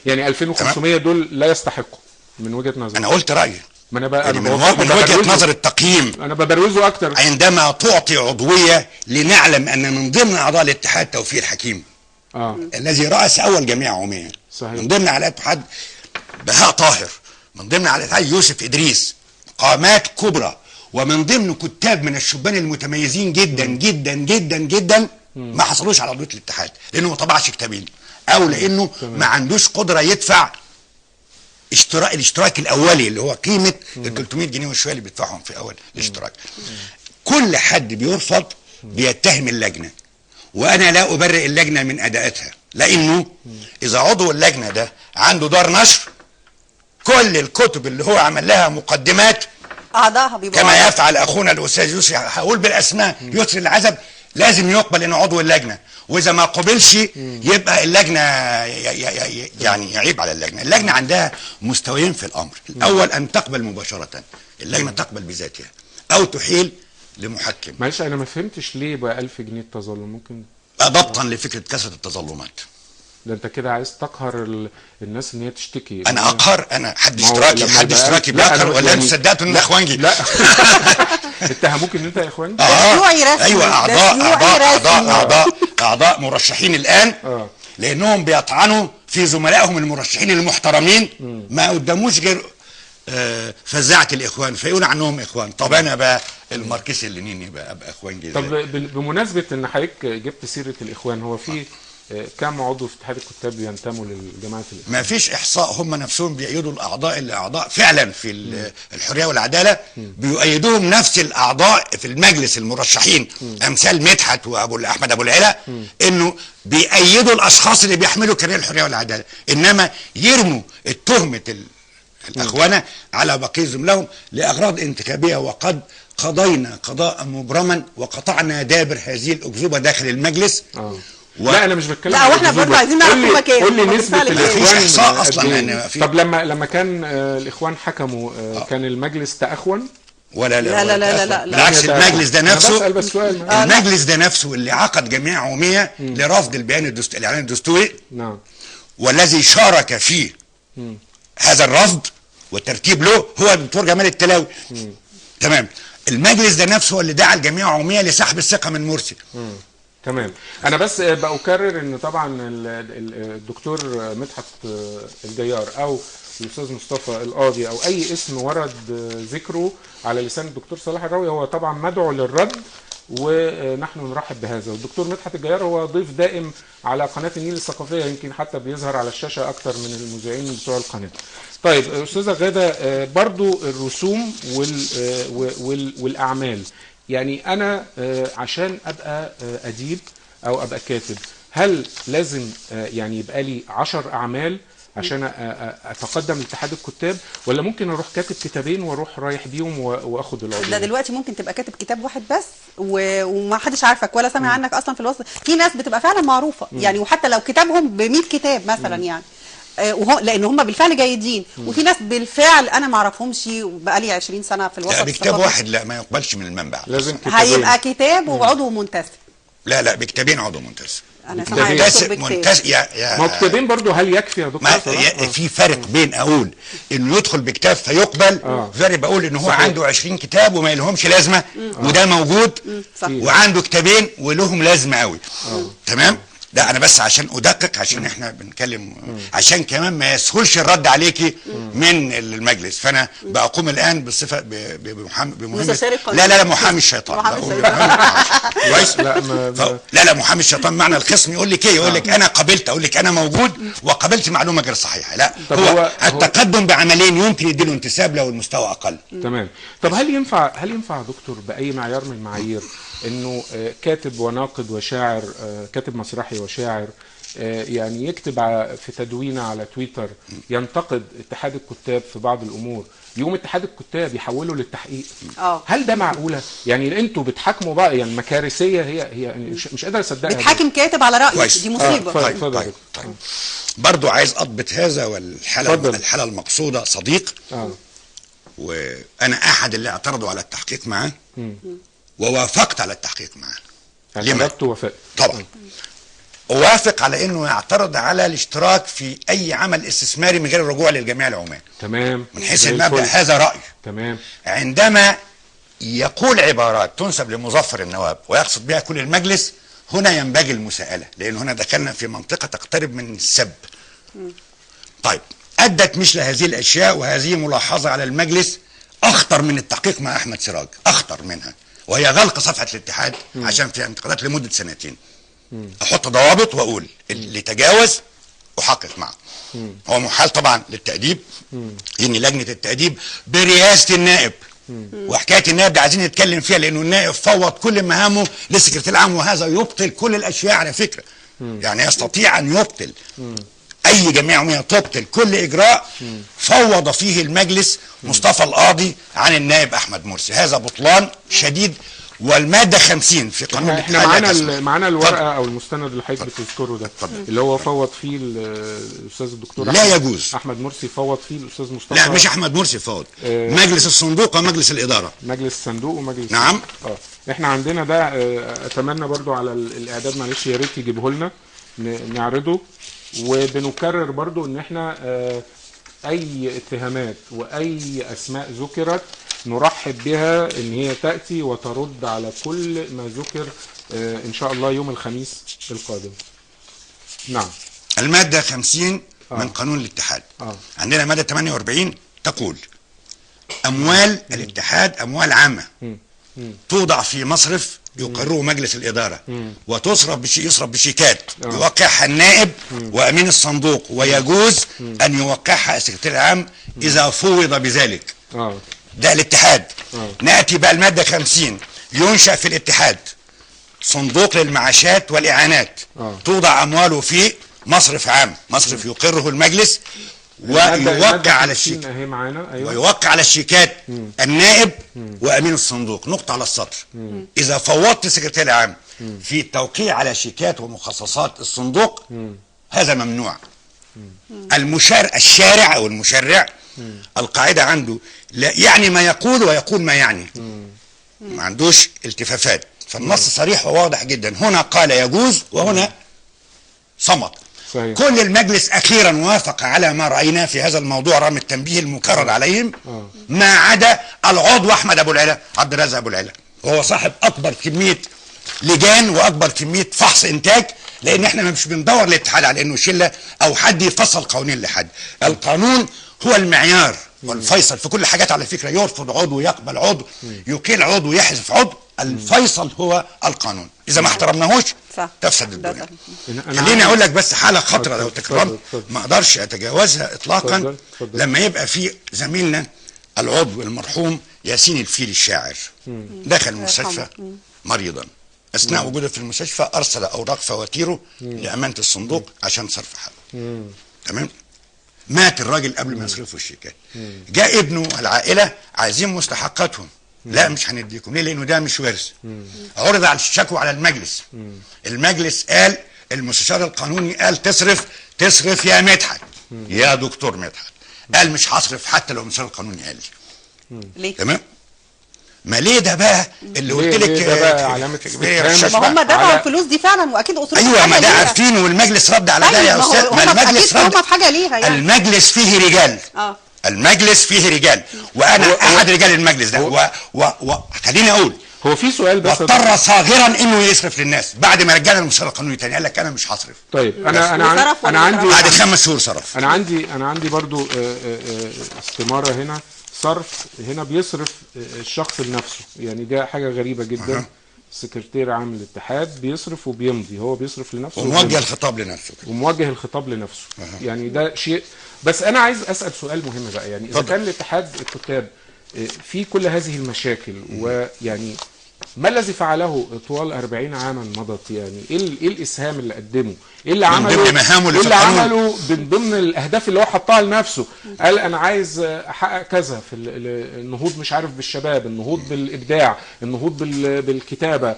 يعني 2500 دول لا يستحقوا من وجهه نظري. انا قلت رايي، ما انا بقى من وجهه نظر التقييم انا ببروزه اكتر. عندما تعطي عضويه لنعلم ان من ضمن اعضاء الاتحاد توفيق حكيم الذي رأس اول جمعيه عموميه، من ضمن اعضاء الاتحاد بهاء طاهر من ضمن على الاتحاد يوسف ادريس، قامات كبرى، ومن ضمن كتاب من الشبان المتميزين جدا جدا جدا جدا ما حصلوش على عضويه الاتحاد لانه ما طبعش كتابين، او لانه ما عندوش قدره يدفع الاشتراك الاولي اللي هو قيمه ال 300 جنيه وشويه اللي بيدفعهم في اول الاشتراك. كل حد بيرفض بيتهم اللجنه، وانا لا ابرئ اللجنه من ادائتها، لانه اذا عضو اللجنه ده عنده دار نشر كل الكتب اللي هو عمل لها مقدمات اعضائها بيبقوا كما يفعل اخونا الاستاذ يسري، هقول بالاسماء، يسري العزب لازم يقبل انه عضو اللجنه، واذا ما قبلش يبقى اللجنه يعني يعيب على اللجنه. اللجنه عندها مستويين في الامر، الاول ان تقبل مباشره، اللجنه تقبل بذاتها، او تحيل لمحكم. معلش انا ما فهمتش ليه بقى 1000 جنيه التظلم؟ ممكن ضبطا لفكره كثره التظلمات. ده انت كده عايز تقهر الناس ان هي تشتكي. انا اقهر؟ انا حد ما هو اشتراكي، لما حد يبقى اشتراكي لا، بيقهر أنا ولا يعني انتوا صدقتوا ان انا اخوانجي؟ لا اتهموك ان انت يا اخوان؟ شيوعي رسمي. ايوه، شيوعي رسمي. اعضاء مرشحين الان لانهم بيطعنوا في زملائهم المرشحين المحترمين ما قداموش غير فزاعه الاخوان، فيقول عنهم اخوان. طب انا بقى الماركسي اللينيني بقى ابقى اخوان جدا. طب بمناسبه ان حضرتك جبت سيره الاخوان، هو في كم عضو في اتحاد الكتاب بينتموا للجماعه الإخوان؟ ما فيش احصاء، هم نفسهم بيأيدوا الاعضاء اللي اعضاء فعلا في الحريه والعداله، بيؤيدوهم نفس الاعضاء في المجلس المرشحين امثال مدحت وابو احمد ابو العلا، انه بيأيدوا الاشخاص اللي بيحملوا كارنيه الحريه والعداله، انما يرموا التهمه الاخوانه على بقيه زملائهم لاغراض انتخابيه. وقد قضينا قضاء مبرما وقطعنا دابر هذه الاكذوبه داخل المجلس. لا انا مش بتكلم لا، واحنا برضه عايزين نعرف هما كام. قول لي نسبه الاخوان. مفيش احصاء اصلا يعني. طب لما كان الاخوان حكموا كان المجلس تأخون؟ ولا لا لا لا لا بالعكس، المجلس ده نفسه، بس سؤال المجلس ده نفسه اللي عقد جمعيه عموميه لرفض الاعلان الدستوري، نعم، والذي شارك فيه هذا الرفض والترتيب له هو الدكتور جمال التلاوي. تمام. المجلس ده نفسه هو اللي دعا الجمعيه عموميه لسحب الثقه من مرسي. تمام. انا بس بأكرر ان طبعا الدكتور مدحت الجيار او الاستاذ مصطفى القاضي او اي اسم ورد ذكره على لسان الدكتور صلاح الراوي هو طبعا مدعو للرد، ونحن نرحب بهذا. والدكتور مدحت الجيار هو ضيف دائم على قناه النيل الثقافيه، يمكن حتى بيظهر على الشاشه اكتر من المذيعين بتوع القناه. طيب استاذه غاده، برضو الرسوم والاعمال، يعني انا عشان ابقى اديب او ابقى كاتب، هل لازم يعني يبقى لي 10 اعمال عشان اتقدم لاتحاد الكتاب، ولا ممكن اروح كاتب كتابين واروح رايح بيهم واخد العضويه؟ لا، دلوقتي ممكن تبقى كاتب كتاب واحد بس وما حدش عارفك ولا سامع عنك اصلا في الوسط. في ناس بتبقى فعلا معروفه يعني، وحتى لو كتابهم ب100 كتاب مثلا يعني، لان هم بالفعل جيدين. وفي ناس بالفعل انا ما اعرفهمش بقالي 20 سنه في الوسط. لا، بكتاب واحد لا، ما يقبلش من المنبع، لازم كتابين. هيبقى كتاب وعضو منتسب. لا بكتابين عضو منتسب. انا سامعه منتسب ما هو كتابين برضه، هل يكفي يا دكتور؟ في فرق بين اقول انه يدخل بكتاب فيقبل، فرق بقول انه هو عنده 20 كتاب وما لهمش لازمه، وده موجود، وعنده كتابين ولهم لازمه قوي. تمام. ده انا بس عشان ادقق، عشان احنا بنتكلم، عشان كمان ما يسهلش الرد عليكي من المجلس. فانا بقوم الان بصفه بمهمه لا محامي الشيطان. كويس. لا محامي الشيطان معنى الخصم يقول لك ايه؟ يقول لك انا قبلت، اقول لك انا موجود وقبلت معلومه غير صحيحه. لا، هو التقدم بعملين يمكن يديله انتساب لو المستوى اقل. تمام. طب هل ينفع يا دكتور باي معيار من المعايير انه كاتب وناقد وشاعر، كاتب مسرحي وشاعر، يعني يكتب في تدوينه على تويتر ينتقد اتحاد الكتاب في بعض الامور، يقوم اتحاد الكتاب يحوله للتحقيق؟ هل ده معقوله؟ يعني انتوا بتحاكموا بقى، يعني مكارثيه، هي مش قادر اصدقها. بتحاكم كاتب على رايه، دي مصيبه. طيب. برضو عايز اضبط هذا، والحاله المقصوده صديق، وانا احد اللي اعترضوا على التحقيق معاه ووافقت على التحقيق معاه. لما وافقت؟ طبعا اوافق على انه يعترض على الاشتراك في اي عمل استثماري من غير الرجوع للجمعيه العمال. تمام. من حيث المبدا هذا رايي. تمام. عندما يقول عبارات تنسب لمظفر النواب ويقصد بها كل المجلس، هنا ينبغي المساءله، لان هنا دخلنا في منطقه تقترب من السب. طيب ادت مثل هذه الاشياء، وهذه ملاحظه على المجلس اخطر من التحقيق مع احمد سراج، اخطر منها، وهي غلق صفحه الاتحاد عشان فيها انتقادات لمده سنتين. احط ضوابط واقول اللي تجاوز احقق معه. هو محال طبعا للتأديب، ان لجنه التأديب برئاسه النائب، وحكايه النائب دي عايزين نتكلم فيها، لانه النائب فوض كل مهامه للسكرتير العام، وهذا يبطل كل الاشياء على فكره. يعني يستطيع ان يبطل اي جمعيه عموميه، تبطل كل اجراء فوض فيه المجلس مصطفى القاضي عن النائب احمد مرسي. هذا بطلان شديد. والماده 50 في قانون احنا معانا الورقه او المستند اللي حضرتك بتذكره ده، اللي هو فوض فيه الاستاذ الدكتور لا يجوز احمد مرسي، فوض فيه الاستاذ مصطفى. لا مش احمد مرسي فوض، مجلس الصندوق ومجلس الاداره. مجلس الصندوق ومجلس نعم. احنا عندنا ده، اتمنى برضو على الاعداد معلش يا ريت يجيبه لنا نعرضه. وبنكرر برضو ان احنا اي اتهامات واي اسماء ذكرت نرحب بها ان هي تأتي وترد على كل ما ذكر ان شاء الله يوم الخميس القادم. نعم. المادة 50 من قانون الاتحاد. عندنا مادة 48 تقول اموال الاتحاد اموال عامة توضع في مصرف يقرره مجلس الإدارة وتصرف يصرف بشيكات يوقعها النائب وأمين الصندوق، ويجوز أن يوقعها السكرتير العام إذا فوض بذلك. ده الاتحاد. نأتي بقى المادة 50، ينشأ في الاتحاد صندوق للمعاشات والإعانات توضع أمواله في مصرف عام، مصرف يقره المجلس، ويوقع على الشيك ويوقع على الشيكات النائب وامين الصندوق. نقطة على السطر. اذا فوضت السكرتير العام في التوقيع على شيكات ومخصصات الصندوق هذا ممنوع. الشارع او المشرع القاعدة عنده لا يعني ما يقول ويقول ما يعني، ما عندوش التفافات. فالنص صريح وواضح جدا، هنا قال يجوز وهنا صمت. صحيح. كل المجلس اخيرا وافق على ما رايناه في هذا الموضوع رغم التنبيه المكرر عليهم، ما عدا العضو احمد ابو العلا، عبد الرازق ابو العلا، وهو صاحب اكبر كميه لجان واكبر كميه فحص انتاج، لان احنا مش بندور الاتحاد على انه شله او حد يفصل قوانين لحد. القانون هو المعيار والفيصل في كل حاجات. على فكره يرفض عضو يقبل عضو، يقيل عضو يحذف عضو، الفيصل هو القانون. اذا ما احترمناهوش تفسد الدنيا. خليني اقول لك بس حاله خطره لو تكرمت ما اقدرش اتجاوزها اطلاقا. لما يبقى في زميلنا العضو المرحوم ياسين الفيل الشاعر دخل المستشفى مريضا، اثناء وجوده في المستشفى ارسل اوراق فواتيره لامانه الصندوق عشان صرف حاله. تمام. مات الراجل قبل ما يصرفوا الشيكات. جاء ابنه العائله عايزين مستحقاتهم، لا مش هنديكم. ليه؟ لانه ده مش ورث. عرض على الشكوى على المجلس. المجلس قال، المستشار القانوني قال تصرف يا مدحت، يا دكتور مدحت. قال مش هصرف حتى لو المستشار القانوني قال لي. ليه؟ تمام. ما ليه ده بقى اللي قلت لك؟ ده بقى علامه ما هم دفعوا الفلوس دي فعلا واكيد اصولهم. ايوه ما ده عارفين، والمجلس رد على ده يا استاذ. ما المجلس رد. هم في حاجه ليها يعني. المجلس فيه رجال. المجلس فيه رجال، وانا احد رجال المجلس ده. خليني اقول، هو في سؤال بس. واضطر صاغرا انه يصرف للناس بعد ما رجعنا المستشار القانوني تاني قال لك انا مش هصرف. طيب انا عندي بعد 5 شهور صرف. انا عندي برضو استماره هنا. صرف هنا بيصرف الشخص لنفسه، يعني ده حاجه غريبه جدا. سكرتير عام الاتحاد بيصرف وبيمضي، هو بيصرف لنفسه وموجه الخطاب لنفسه وموجه الخطاب لنفسه. يعني ده شيء. بس انا عايز اسال سؤال مهم بقى، يعني اذا كان الاتحاد الكتاب في كل هذه المشاكل، ويعني ما الذي فعله طوال 40 عاما مضت؟ يعني ايه الاسهام اللي قدمه؟ ايه اللي عمله من ضمن الاهداف اللي هو حطها لنفسه؟ قال انا عايز احقق كذا في النهوض، مش عارف بالشباب، النهوض بالابداع، النهوض بالكتابه،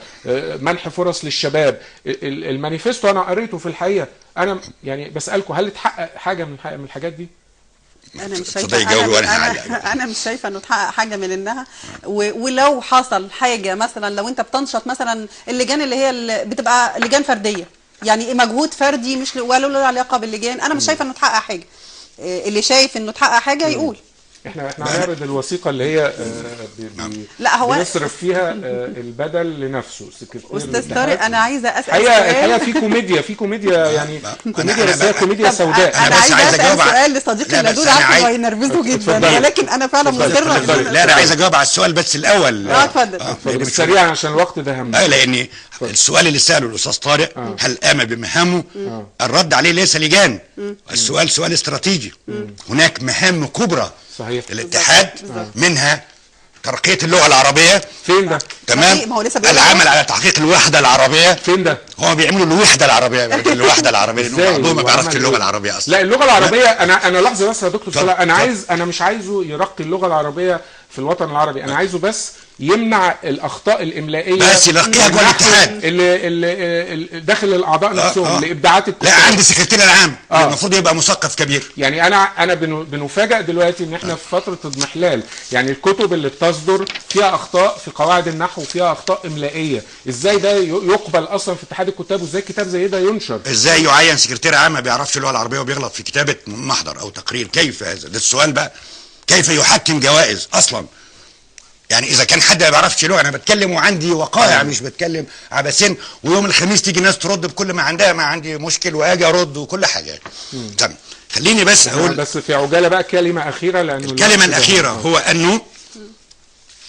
منح فرص للشباب. المانيفستو انا قريته في الحقيقه. انا يعني بسالكم، هل اتحقق حاجه من الحاجات دي؟ انا مش شايفه انا مش شايفه انه تحقق حاجه من انها. ولو حصل حاجه مثلا، لو انت بتنشط مثلا اللجان اللي هي اللي بتبقى لجان فرديه، يعني مجهود فردي مش ولا له علاقه باللجان، انا مش شايفه انه تحقق حاجه. اللي شايف انه تحقق حاجه يقول. احنا هنعرض الوثيقه اللي هي لا هو بنصرف فيها البدل لنفسه. استاذ طارق انا عايزه اسال الحقيقه في كوميديا يعني كوميديا، بس هي كوميديا سوداء. انا عايزه اسال سؤال لصديقي اللدود، عارفه هو ينرفزه جدا ولكن انا فعلا مصره. لا انا عايز اجاوب على السؤال بس الاول. اتفضل سريعا عشان الوقت ده هم. لان السؤال اللي ساله الاستاذ طارق هل قام بمهامه؟ الرد عليه ليس لجان. السؤال سؤال استراتيجي. هناك مهام كبرى صحيح للاتحاد، منها ترقية اللغة العربية. فين ده؟ تمام. ما هو لسه العمل على تحقيق الوحدة العربية. فين ده؟ هو بيعملوا الوحدة العربية. الوحدة العربية لأنه بعضهم ما بيعرفش اللغة العربية أصلا. لا اللغة العربية أنا لحظة بس يا دكتور صلاح، أنا مش عايزه يرقي اللغة العربية في الوطن العربي، أنا عايزه بس يمنع الأخطاء الإملائية بس يلقيها جوه الاتحاد اللي داخل الأعضاء نفسهم لإبداعات لا عند السكرتير العام المفروض يبقى مثقف كبير. يعني أنا بنفاجأ دلوقتي إن إحنا في فترة اضمحلال، يعني الكتب اللي بتصدر فيها أخطاء في قواعد النحو وفيها أخطاء إملائية، إزاي ده يقبل أصلا في اتحاد الكتاب، وإزاي كتاب زي ده ينشر؟ إزاي يعين سكرتير عام ما بيعرفش اللغة العربية وبيغلط في كتابة محضر أو تقرير؟ كيف هذا؟ ده السؤال بقى. كيف يحكم جوائز اصلا؟ يعني اذا كان حد ما بيعرفش لغه، انا بتكلم وعندي وقائع مش بتكلم عبثين، ويوم الخميس تيجي ناس ترد بكل ما عندها، ما عندي مشكل واجي ارد وكل حاجه. تمام. خليني بس اقول بس في عجاله بقى كلمه اخيره، لانه الكلمه الاخيره هو انه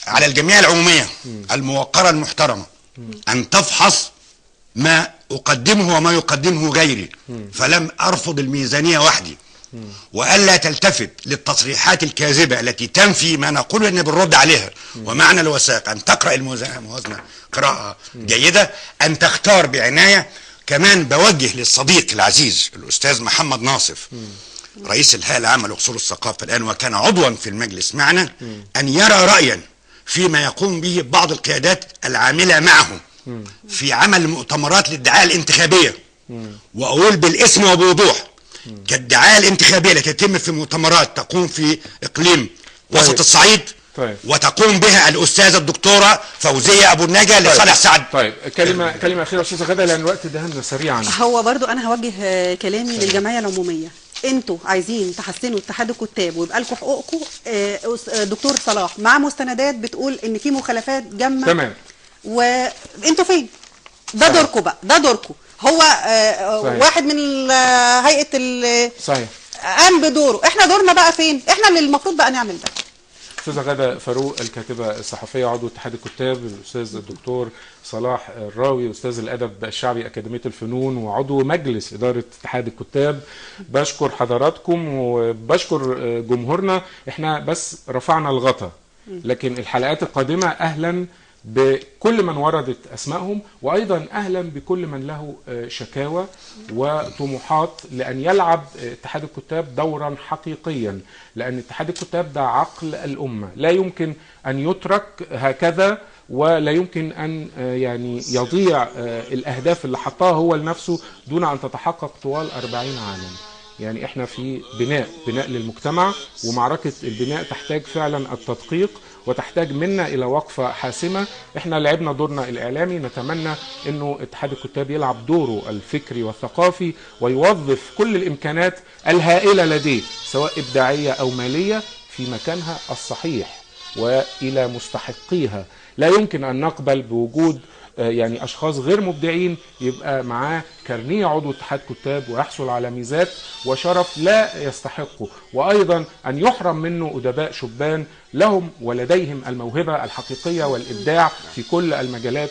على الجمعيه العموميه الموقره المحترمه ان تفحص ما اقدمه وما يقدمه غيري، فلم ارفض الميزانيه وحدي، والا تلتفت للتصريحات الكاذبه التي تنفي ما نقول ان بنرد عليها. ومعنى الوثائق ان تقرا الموازنه قراءه جيده، ان تختار بعنايه. كمان بوجه للصديق العزيز الاستاذ محمد ناصف رئيس الهيئه العامه لاصول الثقافه الان وكان عضوا في المجلس معنا، ان يرى رايا فيما يقوم به بعض القيادات العامله معه في عمل مؤتمرات للدعايه الانتخابيه، واقول بالاسم وبوضوح كالدعايه الانتخابيه التي تتم في مؤتمرات تقوم في اقليم وسط الصعيد وتقوم بها الاستاذه الدكتوره فوزيه ابو النجا لصالح سعد. طيب كلمه اخيره استاذه غدا لان الوقت دهمنا سريعا. هو برضو انا هوجه كلامي للجمعيه العموميه، انتوا عايزين تحسنوا اتحاد الكتاب ويبقى لكم حقوقكم. دكتور صلاح مع مستندات بتقول ان في مخالفات جامه، تمام، وانتوا فين؟ ده دوركم بقى، ده دوركم. هو واحد من هيئه صحيح قام بدوره، احنا دورنا بقى فين؟ احنا اللي المفروض بقى نعمل ده. استاذه غدا فاروق الكاتبه الصحفيه عضو اتحاد الكتاب، الاستاذ الدكتور صلاح الراوي استاذ الادب الشعبي اكاديميه الفنون وعضو مجلس اداره اتحاد الكتاب، بشكر حضراتكم وبشكر جمهورنا. احنا بس رفعنا الغطا، لكن الحلقات القادمه اهلا بكل من وردت أسمائهم، وأيضا أهلا بكل من له شكاوى وطموحات لأن يلعب اتحاد الكتاب دورا حقيقيا، لأن اتحاد الكتاب ده عقل الأمة، لا يمكن أن يترك هكذا، ولا يمكن أن يعني يضيع الأهداف اللي حطها هو لنفسه دون أن تتحقق طوال 40 عاما. يعني احنا في بناء للمجتمع، ومعركة البناء تحتاج فعلا التدقيق وتحتاج منا الى وقفة حاسمة. احنا لعبنا دورنا الاعلامي، نتمنى انه اتحاد الكتاب يلعب دوره الفكري والثقافي ويوظف كل الامكانات الهائلة لديه سواء ابداعية او مالية في مكانها الصحيح والى مستحقيها. لا يمكن ان نقبل بوجود يعني اشخاص غير مبدعين يبقى معاه كارنيه عضو اتحاد كتاب ويحصل على ميزات وشرف لا يستحقه، وايضا ان يحرم منه ادباء شبان لهم ولديهم الموهبه الحقيقيه والابداع في كل المجالات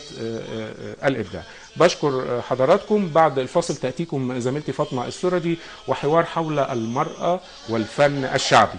الابداع. بشكر حضراتكم. بعد الفاصل تاتيكم زميلتي فاطمه السردي وحوار حول المراه والفن الشعبي.